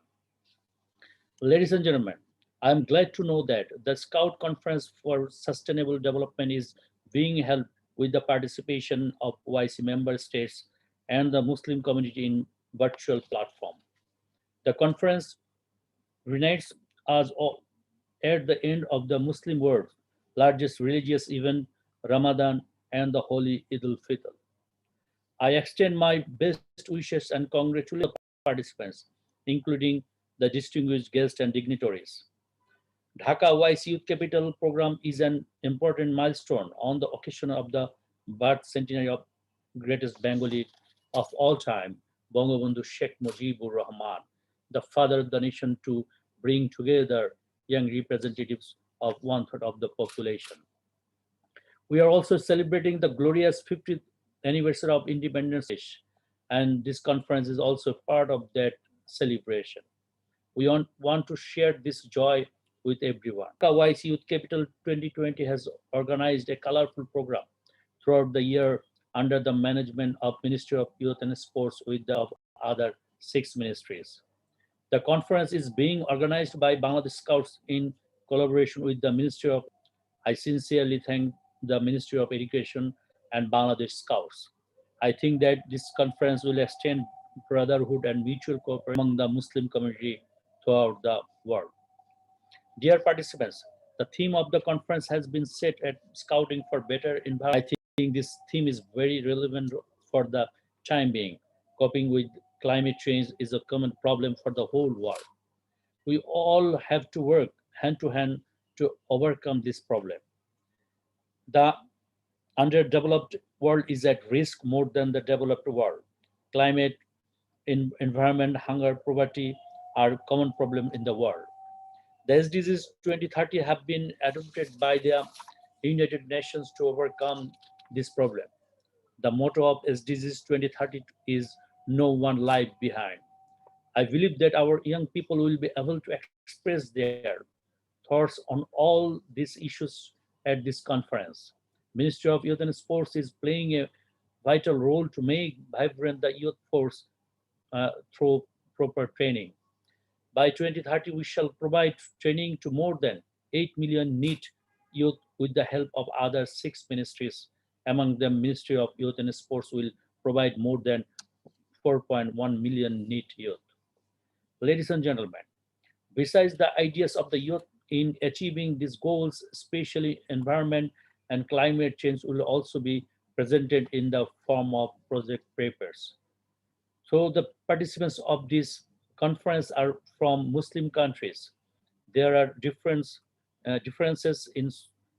Ladies and gentlemen, I am glad to know that the Scout Conference for Sustainable Development is being held with the participation of OIC member states and the Muslim community in virtual platform. The conference reunites us all at the end of the Muslim world's largest religious event, Ramadan and the Holy Eid al-Fitr. I extend my best wishes and congratulate participants, including the distinguished guests and dignitaries. Dhaka OIC Youth Capital Program is an important milestone on the occasion of the birth centenary of greatest Bengali of all time, Bangabandhu Sheikh Mujibur Rahman, the father of the nation, to bring together young representatives of 1/3 of the population. We are also celebrating the glorious 50th anniversary of independence, and this conference is also part of that celebration. We want to share this joy with everyone. OIC Youth Capital 2020 has organized a colorful program throughout the year under the management of Ministry of Youth and Sports with the other 6 ministries. The conference is being organized by Bangladesh Scouts in collaboration with the Ministry of. I sincerely thank the Ministry of Education and Bangladesh Scouts. I think that this conference will extend brotherhood and mutual cooperation among the Muslim community throughout the world. Dear participants, the theme of the conference has been set at Scouting for Better Environment. I think this theme is very relevant for the time being. Coping with climate change is a common problem for the whole world. We all have to work hand to hand to overcome this problem. The underdeveloped world is at risk more than the developed world. Climate, environment, hunger, poverty are common problems in the world. The SDGs 2030 have been adopted by the United Nations to overcome this problem. The motto of SDGs 2030 is "No one life behind." I believe that our young people will be able to express their thoughts on all these issues at this conference. Ministry of Youth and Sports is playing a vital role to make vibrant the youth force through proper training. By 2030, we shall provide training to more than 8 million NEET youth with the help of other 6 ministries. Among them, Ministry of Youth and Sports will provide more than 4.1 million NEET youth. Ladies and gentlemen, besides the ideas of the youth in achieving these goals, especially environment and climate change will also be presented in the form of project papers. So the participants of this conference are from Muslim countries. There are differences in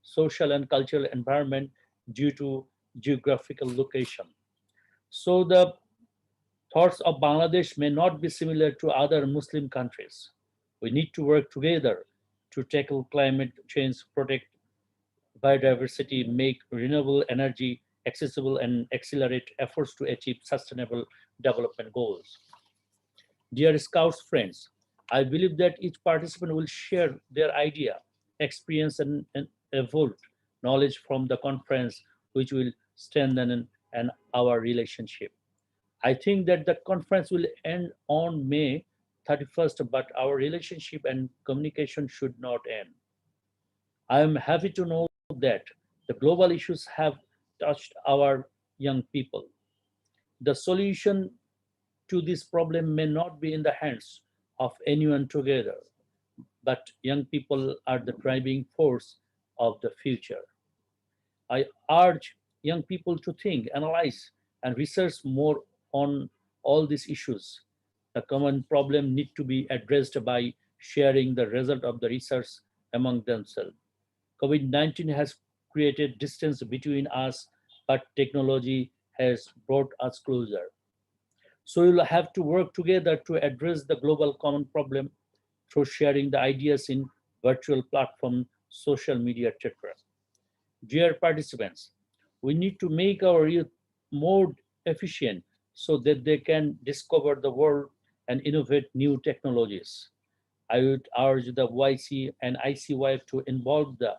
social and cultural environment due to geographical location. So the thoughts of Bangladesh may not be similar to other Muslim countries. We need to work together to tackle climate change, protect biodiversity, make renewable energy accessible, and accelerate efforts to achieve sustainable development goals. Dear Scouts friends, I believe that each participant will share their idea, experience, and evolved knowledge from the conference, which will strengthen our relationship. I think that the conference will end on May 31st, but our relationship and communication should not end. I am happy to know that the global issues have touched our young people. The solution to this problem may not be in the hands of anyone together, but young people are the driving force of the future. I urge young people to think, analyze, and research more on all these issues. The common problem need to be addressed by sharing the result of the research among themselves. COVID-19 has created distance between us, but technology has brought us closer. So we'll have to work together to address the global common problem through sharing the ideas in virtual platform, social media, etc. Dear participants, we need to make our youth more efficient so that they can discover the world and innovate new technologies. I would urge the OIC and ICY to involve the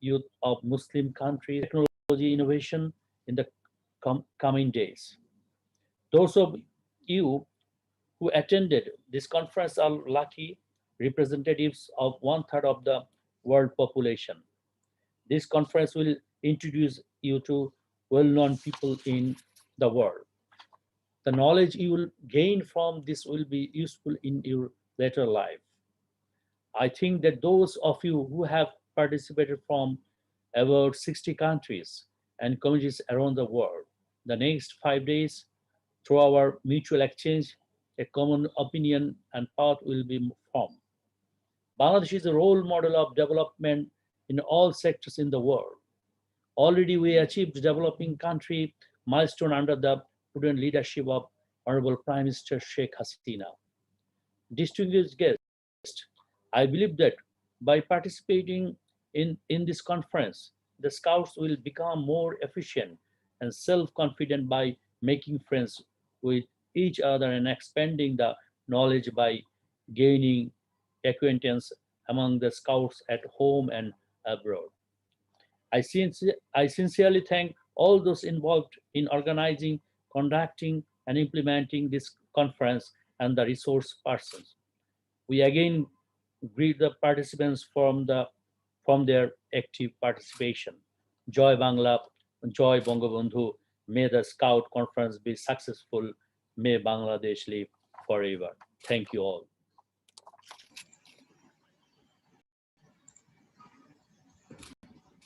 youth of Muslim countries in technology innovation in the coming days. Those of you who attended this conference are lucky representatives of 1/3 of the world population. This conference will introduce you to well-known people in the world. The knowledge you will gain from this will be useful in your later life. I think that those of you who have participated from about 60 countries and communities around the world, the next 5 days, through our mutual exchange, a common opinion and path will be formed. Bangladesh is a role model of development in all sectors in the world. Already we achieved developing country milestone under the prudent leadership of Honorable Prime Minister Sheikh Hasina. Distinguished guests, I believe that by participating in this conference, the Scouts will become more efficient and self-confident by making friends with each other and expanding the knowledge by gaining acquaintance among the Scouts at home and abroad. I sincerely thank all those involved in organizing, conducting, and implementing this conference and the resource persons. We again greet the participants from their active participation. Joy Bangla, Joy Bangabandhu. May the Scout Conference be successful. May Bangladesh live forever. Thank you all.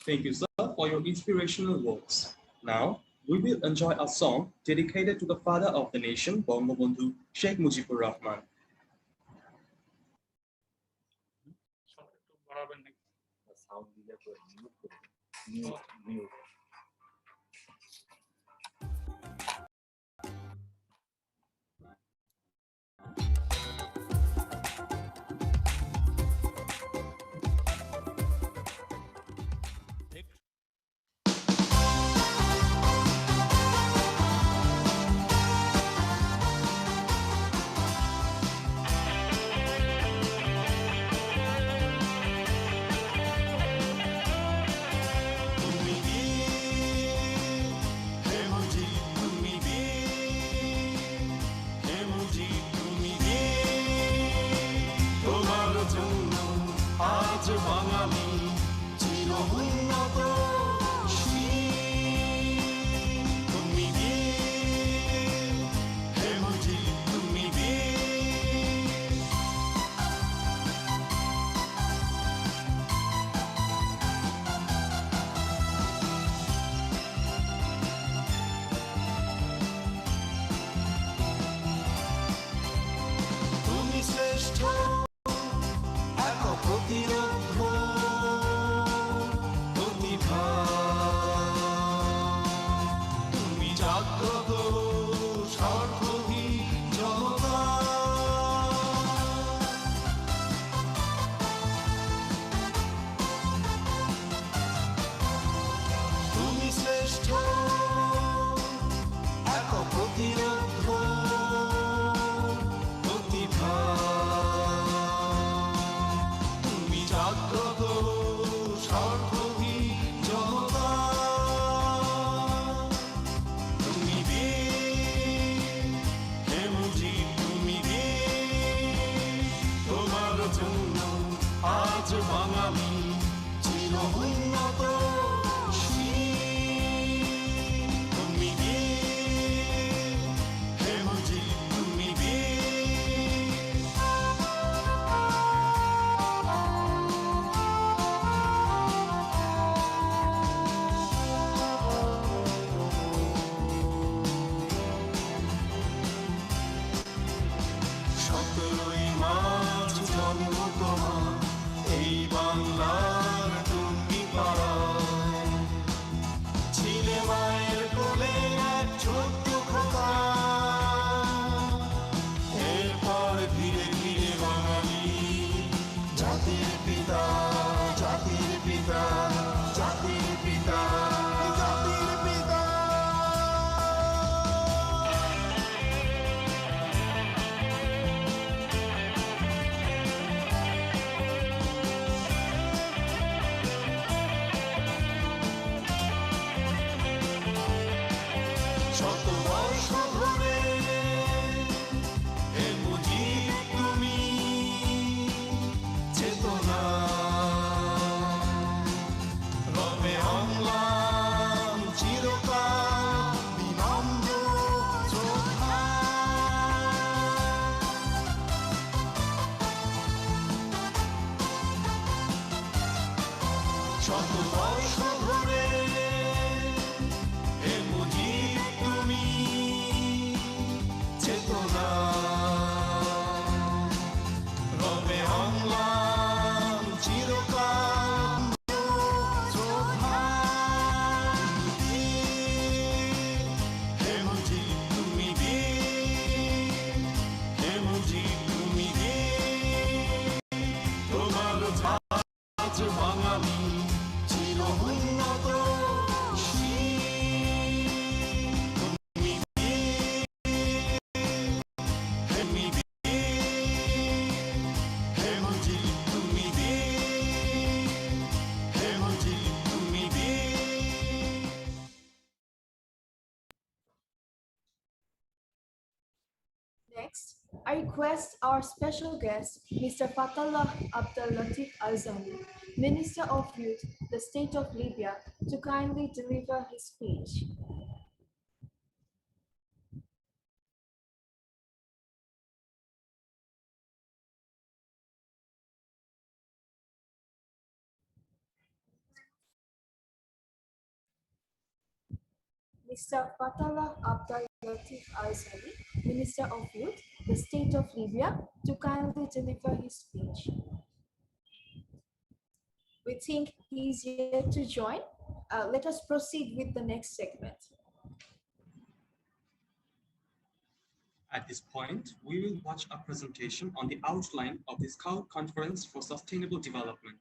Thank you, sir, for your inspirational words. Now, we will enjoy a song dedicated to the father of the nation, Bangabandhu Sheikh Mujibur Rahman. তুমি বাঙালি চির উন্নত তুমি বীর হে মুজিব তুমি বীর তুমি শ্রেষ্ঠ এক প্রতিরোধ প্রতিভা তুমি জাগ্রত স্বার্থহীন জনতা তুমি শ্রেষ্ঠ এক প্রতিরোধ প্রতিভা তুমি জাগ্রত স্বার্থহীন জনতা তুমি বীর হে মুজিব তুমি বীর তোমার জন্য আজ বাঙালি চির উন্নত তুমি বীর হে মুজিব তুমি বীর সতেরোই মার্চ জন্ম তোমার এই বাংলার টুঙ্গি পাড়ায় ছিলে মায়ের কোলে এক ছোট্ট খোকা এরপর ধীরে ধীরে বাঙালি জাতির পিতা জাতির পিতা জাতির পিতা জাতির পিতা শত বর্ষ ধরে হে মুজিব তুমি চেতনা রবে অম্লান চিরকাল বিনম্র শ্রদ্ধা শত বর্ষ ধরে হে মুজিব তুমি চেতনা রবে অম্লান চিরকাল শ্রদ্ধা হে মুজিব তুমি বীর হে মুজিব তুমি বীর তোমার আজ বাঙালি চির উন্নত তুমি বীর হে হে মুজিব তুমি বীর হে মুজিব তুমি বীর Next, I request our special guest, Mr. Fatallah Abdul Latif Al-Zani, Minister of Youth, the State of Libya, to kindly deliver his speech. Mr. Fatallah Abdul Latif Al-Zani, Minister of Youth, the State of Libya, to kindly deliver his speech. We think he is yet to join. Let us proceed with the next segment. At this point, we will watch a presentation on the outline of the Scout Conference for Sustainable Development.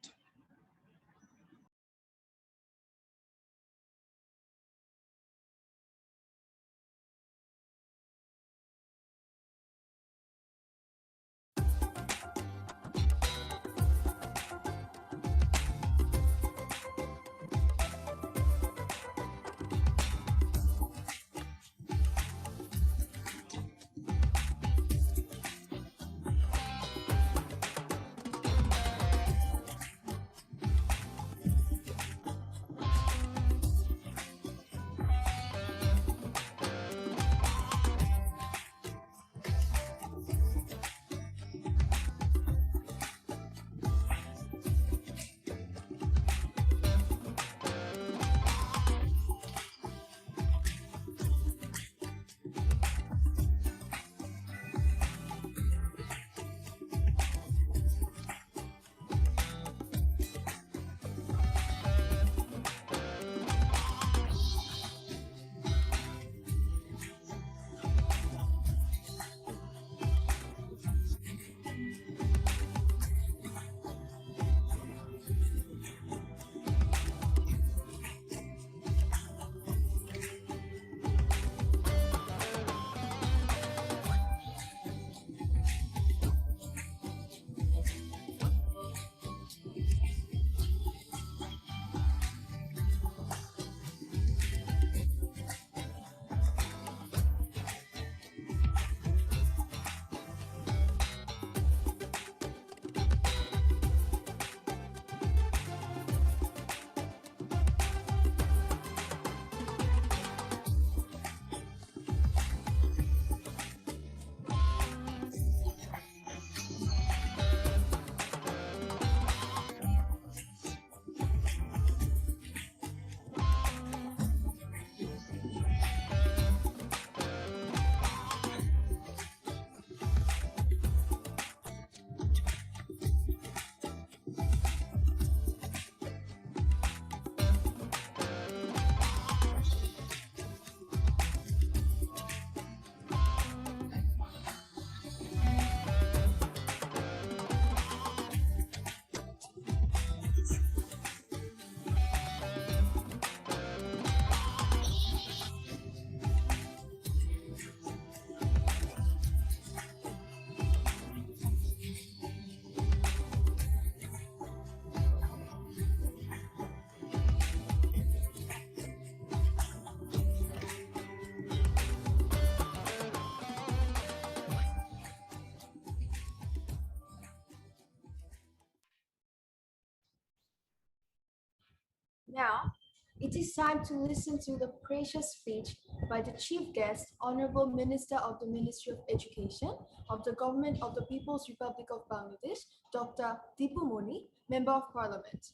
Now, it is time to listen to the precious speech by the Chief Guest, Honorable Minister of the Ministry of Education of the Government of the People's Republic of Bangladesh, Dr. Deepu Moni, Member of Parliament.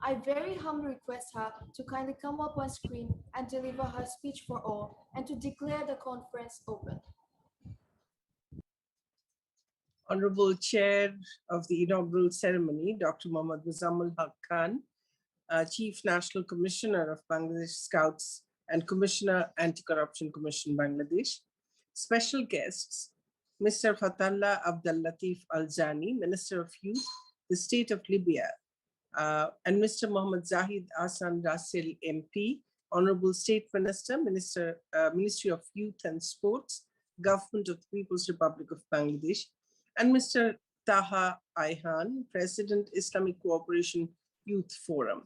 I very humbly request her to kindly come up on screen and deliver her speech for all and to declare the conference open. Honorable Chair of the inaugural ceremony, Dr. Mohammad Muzammil Haq Khan, Chief National Commissioner of Bangladesh Scouts and Commissioner Anti-Corruption Commission Bangladesh, special guests, Mr. Fatallah Abdul Latif Al-Jani, Minister of Youth, the State of Libya, and Mr. Mohammad Zahid Ahsan Rasil MP, Honorable State Minister, Ministry of Youth and Sports, Government of the People's Republic of Bangladesh, and Mr. Taha Ayhan, President, Islamic Cooperation Youth Forum.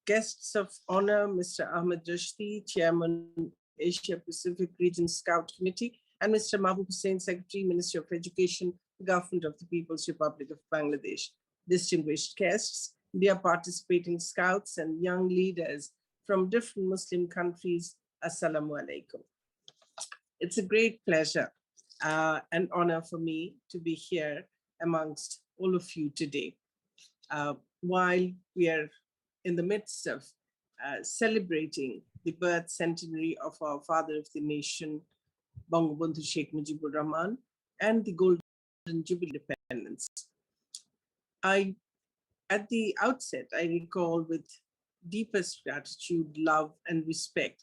Guests of honor, Mr. Ahmed Rashdi, Chairman, Asia Pacific Region Scout Committee, and Mr. Mahbub Hussain, Secretary, Ministry of Education, Government of the People's Republic of Bangladesh. Distinguished guests, dear participating scouts and young leaders from different Muslim countries, Assalamu alaikum. It's a great pleasure and honor for me to be here amongst all of you today. While we are in the midst of celebrating the birth centenary of our father of the nation, Bangabandhu Sheikh Mujibur Rahman, and the Golden Jubilee Independence. At the outset, I recall with deepest gratitude, love, and respect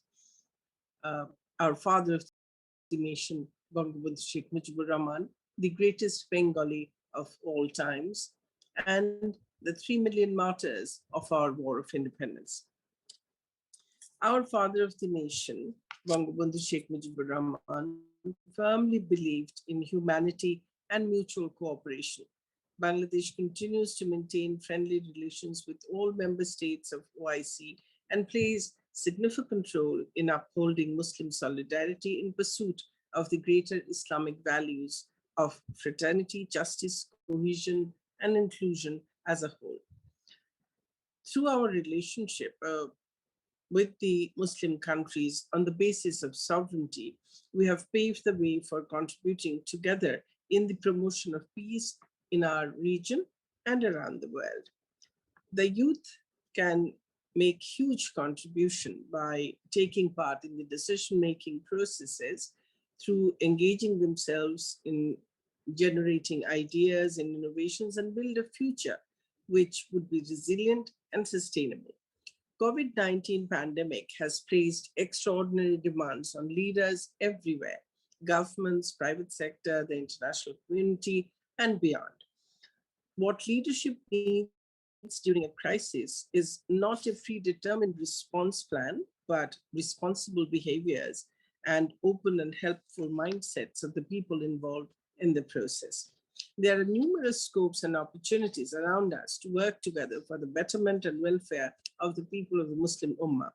our father of the nation, Bangabandhu Sheikh Mujibur Rahman, the greatest Bengali of all times, and the 3 million martyrs of our War of Independence. Our father of the nation, Bangabandhu Sheikh Mujibur Rahman, firmly believed in humanity and mutual cooperation. Bangladesh continues to maintain friendly relations with all member states of OIC and plays significant role in upholding Muslim solidarity in pursuit of the greater Islamic values of fraternity, justice, cohesion, and inclusion as a whole. Through our relationship with the Muslim countries on the basis of sovereignty, we have paved the way for contributing together in the promotion of peace in our region and around the world. The youth can make huge contribution by taking part in the decision-making processes through engaging themselves in generating ideas and innovations and build a future which would be resilient and sustainable. COVID-19 pandemic has placed extraordinary demands on leaders everywhere, governments, private sector, the international community, and beyond. What leadership needs during a crisis is not a predetermined response plan, but responsible behaviors and open and helpful mindsets of the people involved in the process. There are numerous scopes and opportunities around us to work together for the betterment and welfare of the people of the Muslim Ummah.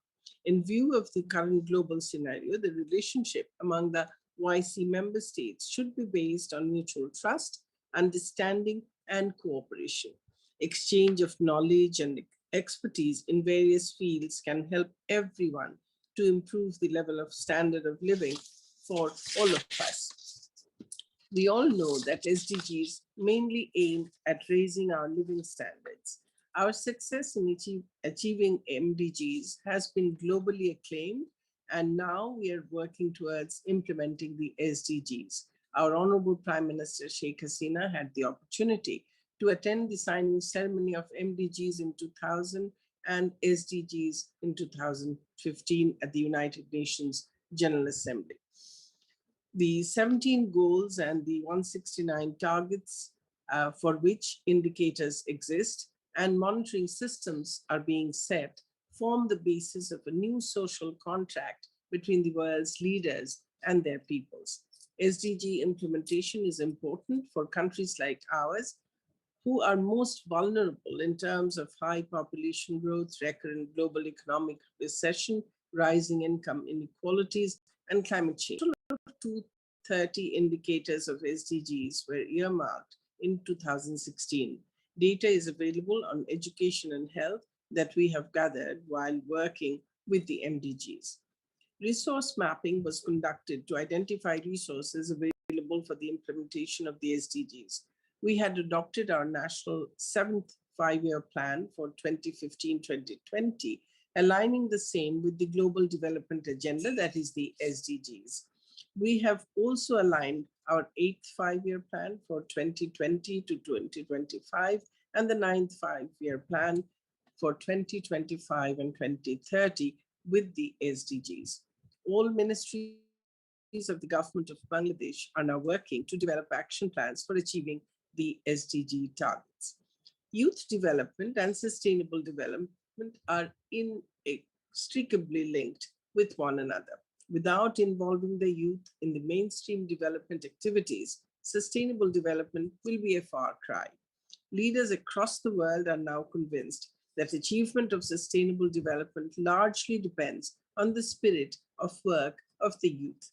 In view of the current global scenario, the relationship among the OIC member states should be based on mutual trust, understanding, and cooperation. Exchange of knowledge and expertise in various fields can help everyone to improve the level of standard of living for all of us. We all know that SDGs mainly aim at raising our living standards. Our success in achieving MDGs has been globally acclaimed, and now we are working towards implementing the SDGs. Our Honorable Prime Minister Sheikh Hasina had the opportunity to attend the signing ceremony of MDGs in 2000 and SDGs in 2015 at the United Nations General Assembly. The 17 goals and the 169 targets for which indicators exist and monitoring systems are being set form the basis of a new social contract between the world's leaders and their peoples. SDG implementation is important for countries like ours, who are most vulnerable in terms of high population growth, recurrent global economic recession, rising income inequalities, and climate change. 230 indicators of SDGs were earmarked in 2016. Data is available on education and health, that we have gathered while working with the MDGs. Resource mapping was conducted to identify resources available for the implementation of the SDGs. We had adopted our national 7th five-year plan for 2015-2020, aligning the same with the Global Development Agenda, that is the SDGs. We have also aligned our 8th five-year plan for 2020 to 2025 and the 9th five-year plan for 2025 and 2030 with the SDGs. All ministries of the government of Bangladesh are now working to develop action plans for achieving the SDG targets. Youth development and sustainable development are inextricably linked with one another. Without involving the youth in the mainstream development activities, sustainable development will be a far cry. Leaders across the world are now convinced that achievement of sustainable development largely depends on the spirit of work of the youth.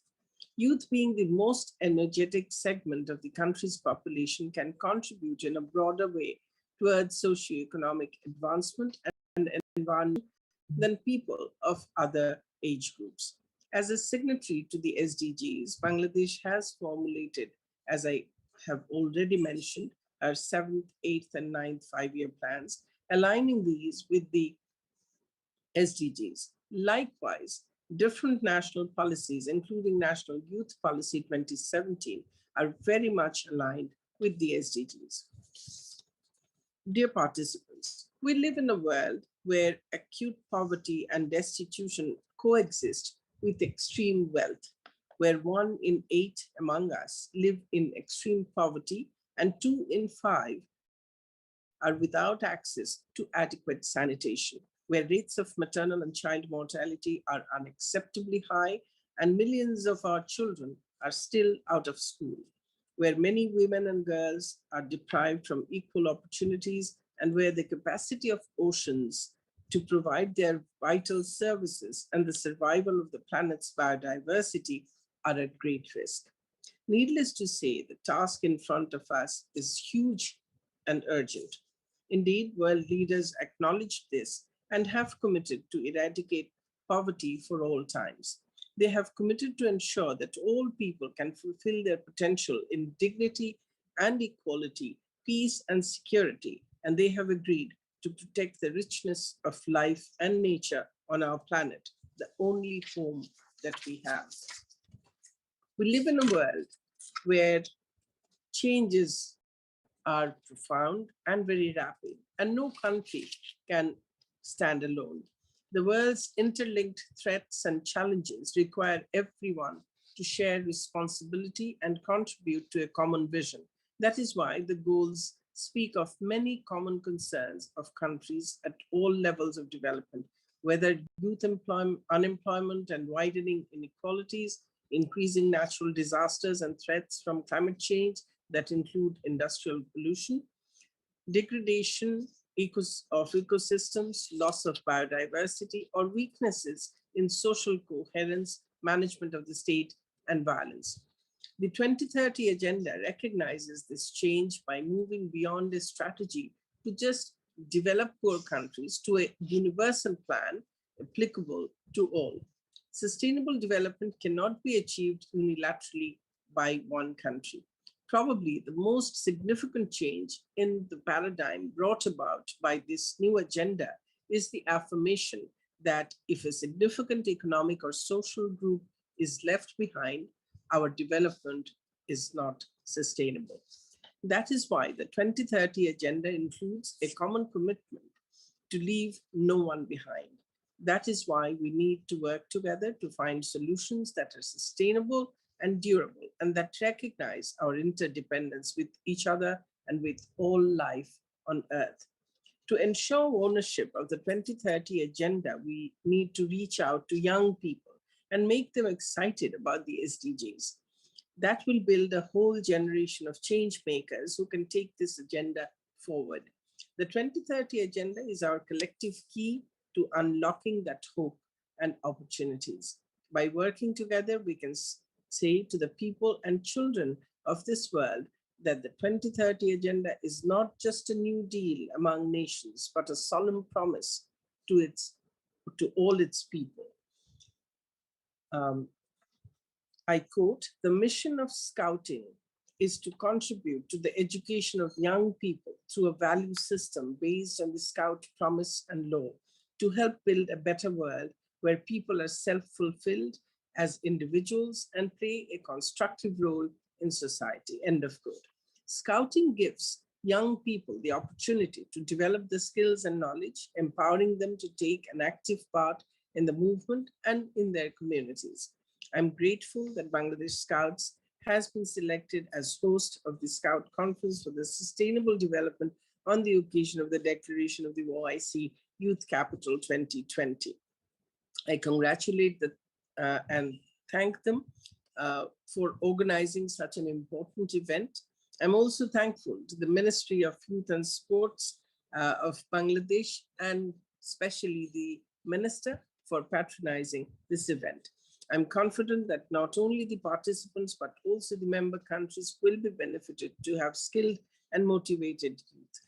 Youth, being the most energetic segment of the country's population, can contribute in a broader way towards socioeconomic advancement and environment than people of other age groups. As a signatory to the SDGs, Bangladesh has formulated, as I have already mentioned, our 7th, 8th, and 9th five-year plans, aligning these with the SDGs. Likewise, different national policies, including National Youth Policy 2017, are very much aligned with the SDGs. Dear participants, we live in a world where acute poverty and destitution coexist with extreme wealth, where 1 in 8 among us live in extreme poverty and 2 in 5 are without access to adequate sanitation, where rates of maternal and child mortality are unacceptably high, and millions of our children are still out of school, where many women and girls are deprived from equal opportunities, and where the capacity of oceans to provide their vital services and the survival of the planet's biodiversity are at great risk. Needless to say, the task in front of us is huge and urgent. Indeed, world leaders acknowledge this and have committed to eradicate poverty for all times. They have committed to ensure that all people can fulfill their potential in dignity and equality, peace and security, and they have agreed to protect the richness of life and nature on our planet, the only home that we have. We live in a world where changes are profound and very rapid, and no country can stand alone. The world's interlinked threats and challenges require everyone to share responsibility and contribute to a common vision. That is why the goals speak of many common concerns of countries at all levels of development, whether youth unemployment and widening inequalities, increasing natural disasters and threats from climate change that include industrial pollution, degradation of ecosystems, loss of biodiversity, or weaknesses in social coherence, management of the state, and violence. The 2030 Agenda recognizes this change by moving beyond a strategy to just develop poor countries to a universal plan applicable to all. Sustainable development cannot be achieved unilaterally by one country. Probably the most significant change in the paradigm brought about by this new agenda is the affirmation that if a significant economic or social group is left behind, our development is not sustainable. That is why the 2030 Agenda includes a common commitment to leave no one behind. That is why we need to work together to find solutions that are sustainable and durable, and that recognize our interdependence with each other and with all life on Earth. To ensure ownership of the 2030 Agenda, we need to reach out to young people and make them excited about the SDGs. That will build a whole generation of change makers who can take this agenda forward. The 2030 Agenda is our collective key to unlocking that hope and opportunities. By working together, we can say to the people and children of this world that the 2030 Agenda is not just a new deal among nations, but a solemn promise to all its people. I quote, "The mission of Scouting is to contribute to the education of young people through a value system based on the Scout promise and law, to help build a better world where people are self-fulfilled as individuals and play a constructive role in society," end of quote. Scouting gives young people the opportunity to develop the skills and knowledge, empowering them to take an active part in the movement and in their communities. I'm grateful that Bangladesh Scouts has been selected as host of the Scout Conference for the Sustainable Development on the occasion of the declaration of the OIC Youth Capital 2020. I congratulate and thank them for organizing such an important event. I'm also thankful to the Ministry of Youth and Sports of Bangladesh, and especially the Minister, for patronizing this event. I'm confident that not only the participants, but also the member countries will be benefited to have skilled and motivated youth.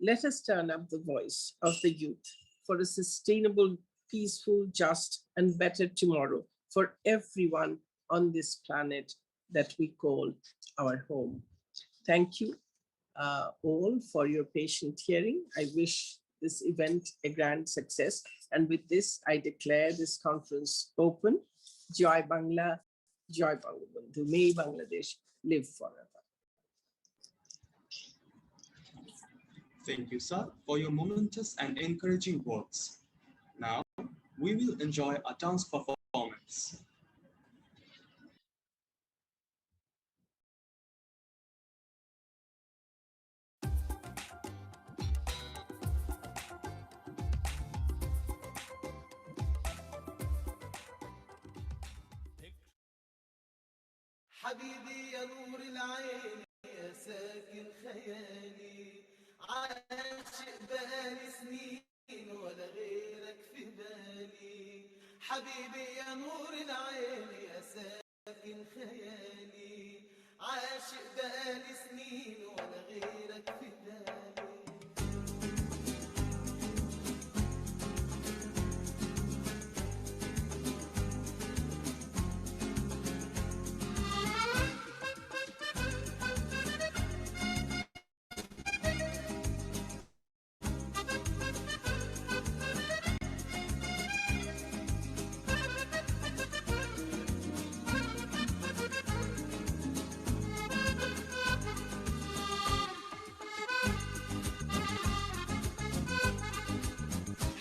Let us turn up the voice of the youth for a sustainable, peaceful, just, and better tomorrow for everyone on this planet that we call our home. Thank you all for your patient hearing. I wish this event a grand success. And with this, I declare this conference open. Joy Bangla, Joy Bangabandhu. May Bangladesh live forever. Thank you, sir, for your momentous and encouraging words. Now, we will enjoy a dance performance. حبيبي يا نور العين يا ساكن خيالي عاشق بقالي سنين ولا غيرك في بالي حبيبي يا نور العين يا ساكن خيالي عاشق بقالي سنين ولا غيرك في بالي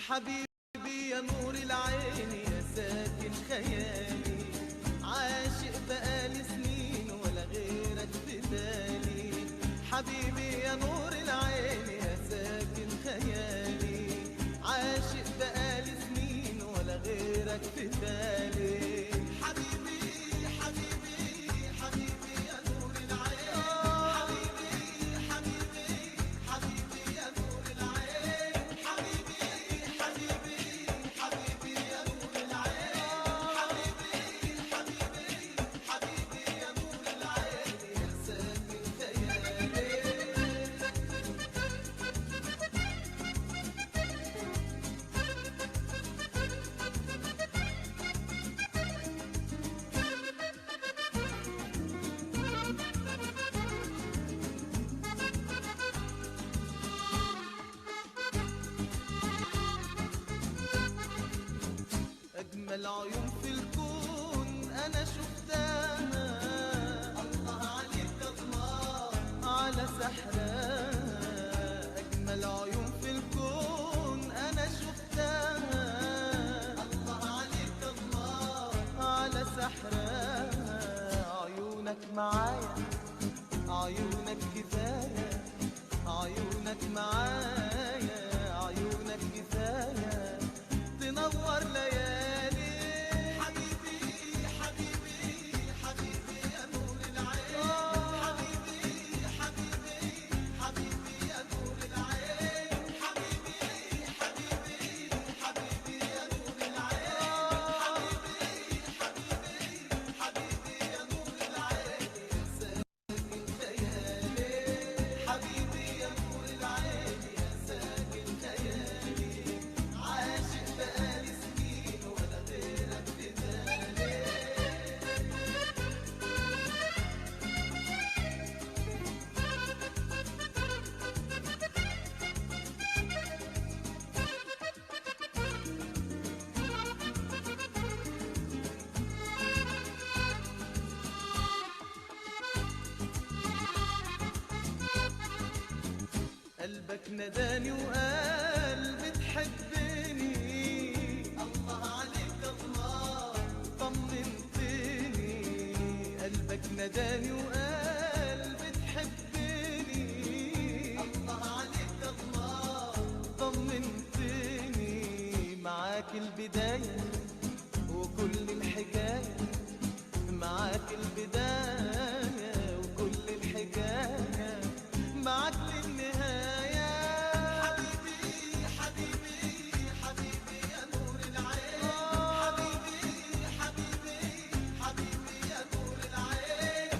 حبيبي يا نور العين يا ساكن خيالي عاشق بقالي سنين ولا غيرك في بالي حبيبي يا نور العين يا ساكن خيالي عاشق بقالي سنين ولا غيرك في بالي حبيبي حبيبي حبيبي يا نور العين حبيبي حبيبي حبيبي يا نور العين حبيبي حبيبي حبيبي يا نور العين حبيبي حبيبي حبيبي يا نور العين يا ساكن خيالي أجمل عيون في الكون أنا شفتها الله عليك الله على سحرها أجمل عيون في الكون أنا شفتها الله عليك الله على سحرها عيونك معايا عيونك كفاية عيونك معايا عيونك كفاية تنور ليالي حبيبي حبيبي حبيبي يا نور العين حبيبي حبيبي حبيبي يا نور العين حبيبي حبيبي حبيبي يا نور العين حبيبي حبيبي حبيبي يا نور العين يا ساكن خيالي ناداني وقال بتحبني، الله عليك الله طمنتني. قلبك ناداني وقال بتحبني، الله عليك الله طمنتني. معاك البداية وكل الحكاية، معاك البداية وكل الحكاية، معاك للنهاية. حبيبي حبيبي حبيبي يا نور العين، حبيبي حبيبي حبيبي يا نور العين.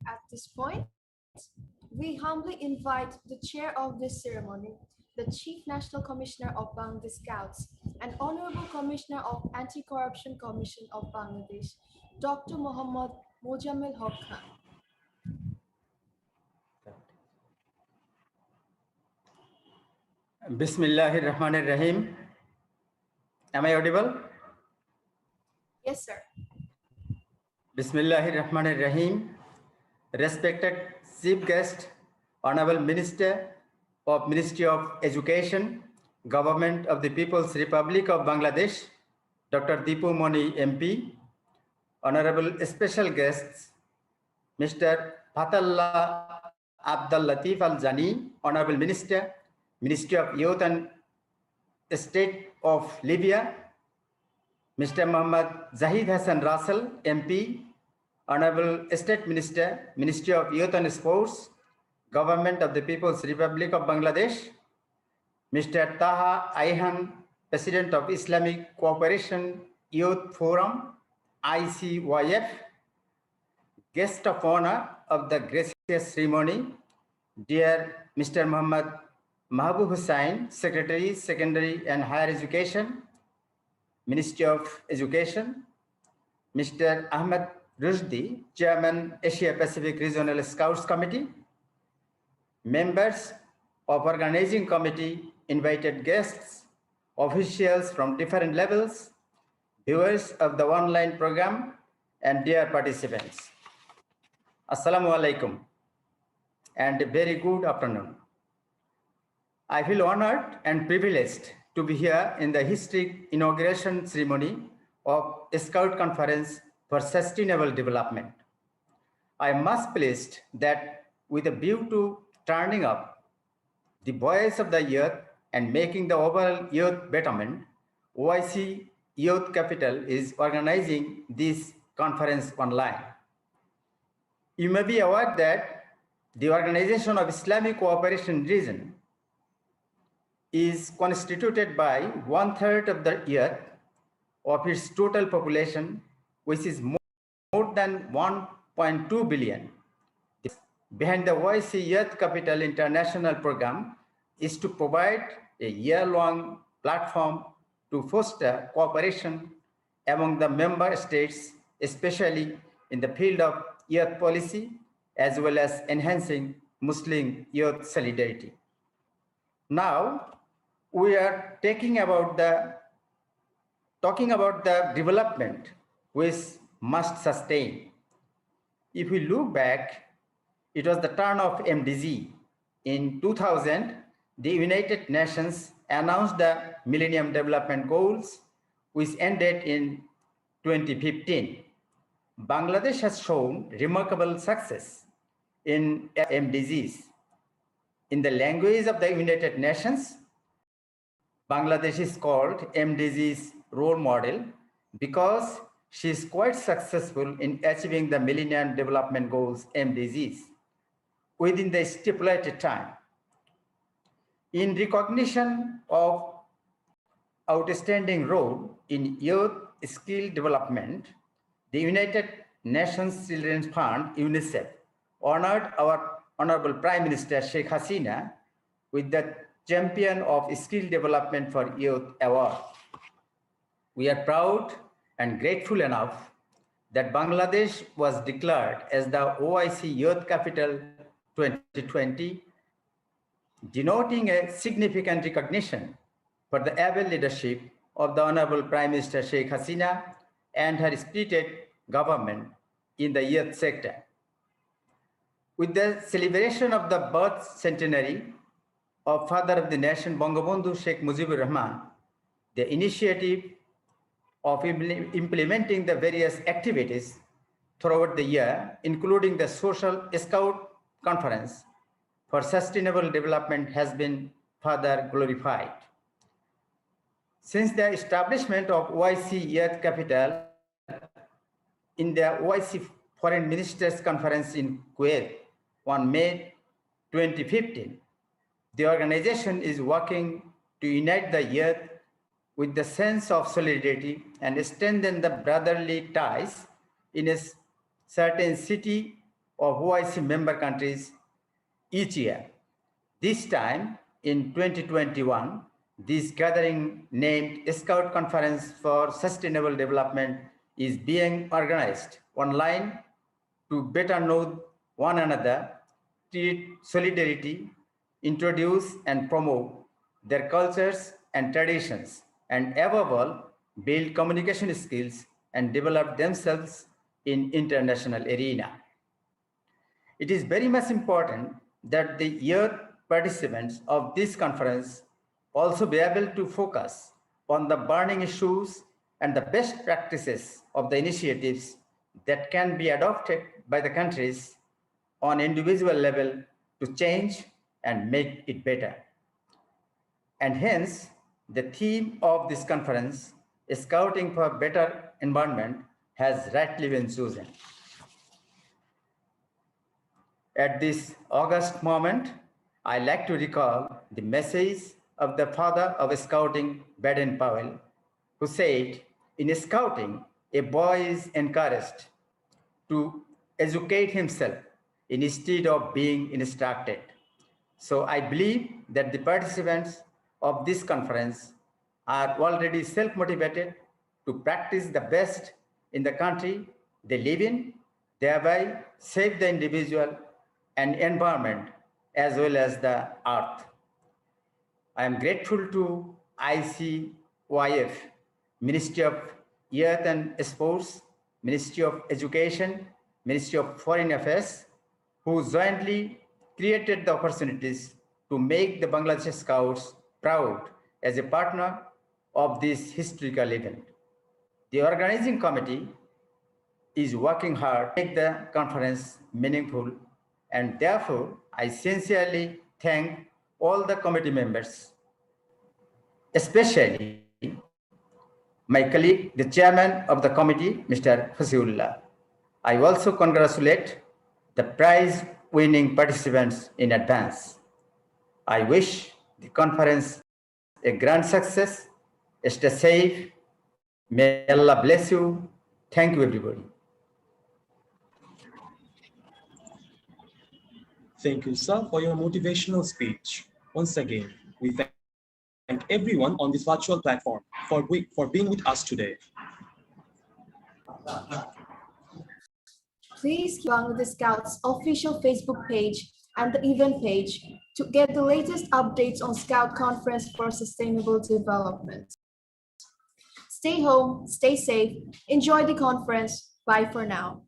At this point, we humbly invite the chair of this ceremony, the Chief National Commissioner of Bangladesh Scouts and Honorable Commissioner of Anti-Corruption Commission of Bangladesh, Dr. Mohammad Mojammel Haq Khan. Bismillahir Rahmanir Rahim. Am I audible? Yes, sir. Bismillahir Rahmanir Rahim. Respected Chief Guest, Honorable Minister of Ministry of Education, Government of the People's Republic of Bangladesh, Dr. Deepu Moni MP, Honorable Special Guests, Mr. Fathallah Abdul Latif Al Jani, Honorable Minister, Ministry of Youth and State of Libya, Mr. Muhammad Zahid Hassan Russell, MP, Honorable State Minister, Ministry of Youth and Sports, Government of the People's Republic of Bangladesh, Mr. Taha Ayhan, President of Islamic Cooperation Youth Forum, ICYF, Guest of Honor of the gracious ceremony, dear Mr. Muhammad Mahbub Hussain, Secretary, Secondary and Higher Education, Ministry of Education, Mr. Ahmed Rusdi, Chairman, Asia Pacific Regional Scouts Committee, members of Organizing Committee, invited guests, officials from different levels, viewers of the online program, and dear participants. Assalamu alaikum and a very good afternoon. I feel honored and privileged to be here in the historic inauguration ceremony of Scout Conference for Sustainable Development. I am much pleased that with a view to turning up the voice of the youth and making the overall youth betterment, OIC Youth Capital is organizing this conference online. You may be aware that the Organization of Islamic Cooperation Region is constituted by 1/3 of the youth of its total population, which is more than 1.2 billion. Behind the OIC Youth Capital International Program is to provide a year-long platform to foster cooperation among the member states, especially in the field of youth policy, as well as enhancing Muslim youth solidarity. Now, we are talking about the development which must sustain. If we look back, it was the turn of MDG. In 2000, the United Nations announced the Millennium Development Goals, which ended in 2015. Bangladesh has shown remarkable success in MDGs. In the language of the United Nations, Bangladesh is called MDGs role model because she is quite successful in achieving the Millennium Development Goals MDGs within the stipulated time. In recognition of outstanding role in youth skill development, the United Nations Children's Fund, UNICEF, honored our Honorable Prime Minister Sheikh Hasina with the Champion of Skill Development for Youth Award. We are proud and grateful enough that Bangladesh was declared as the OIC Youth Capital 2020, denoting a significant recognition for the able leadership of the Honorable Prime Minister Sheikh Hasina and her spirited government in the youth sector. With the celebration of the birth centenary of Father of the Nation, Bangabandhu Sheikh Mujibur Rahman, the initiative of implementing the various activities throughout the year, including the Social Scout Conference for Sustainable Development, has been further glorified. Since the establishment of OIC Youth Capital in the OIC Foreign Ministers Conference in Kuwait on May 2015, the organization is working to unite the youth with the sense of solidarity and strengthen the brotherly ties in a certain city of OIC member countries each year. This time, in 2021, this gathering named Scout Conference for Sustainable Development is being organized online to better know one another, treat solidarity, introduce and promote their cultures and traditions, and above all, build communication skills and develop themselves in international arena. It is very much important that the youth participants of this conference also be able to focus on the burning issues and the best practices of the initiatives that can be adopted by the countries on individual level to change and make it better. And hence, the theme of this conference, Scouting for Better Environment, has rightly been chosen. At this august moment, I like to recall the message of the father of Scouting, Baden Powell, who said, in Scouting, a boy is encouraged to educate himself instead of being instructed. So I believe that the participants of this conference are already self-motivated to practice the best in the country they live in, thereby save the individual and environment as well as the earth. I am grateful to ICYF, Ministry of Youth and Sports, Ministry of Education, Ministry of Foreign Affairs, who jointly created the opportunities to make the Bangladesh Scouts proud as a partner of this historical event. The organizing committee is working hard to make the conference meaningful, and therefore I sincerely thank all the committee members, especially my colleague, the chairman of the committee, Mr. Fasiullah. I also congratulate the prize-winning participants in advance. I wish the conference a grand success. Stay safe. May Allah bless you. Thank you, everybody. Thank you, sir, for your motivational speech. Once again, we thank everyone on this virtual platform for being with us today. Please keep Bangladesh Scouts official Facebook page and the event page to get the latest updates on Scout Conference for Sustainable Development. Stay home, stay safe, enjoy the conference. Bye for now.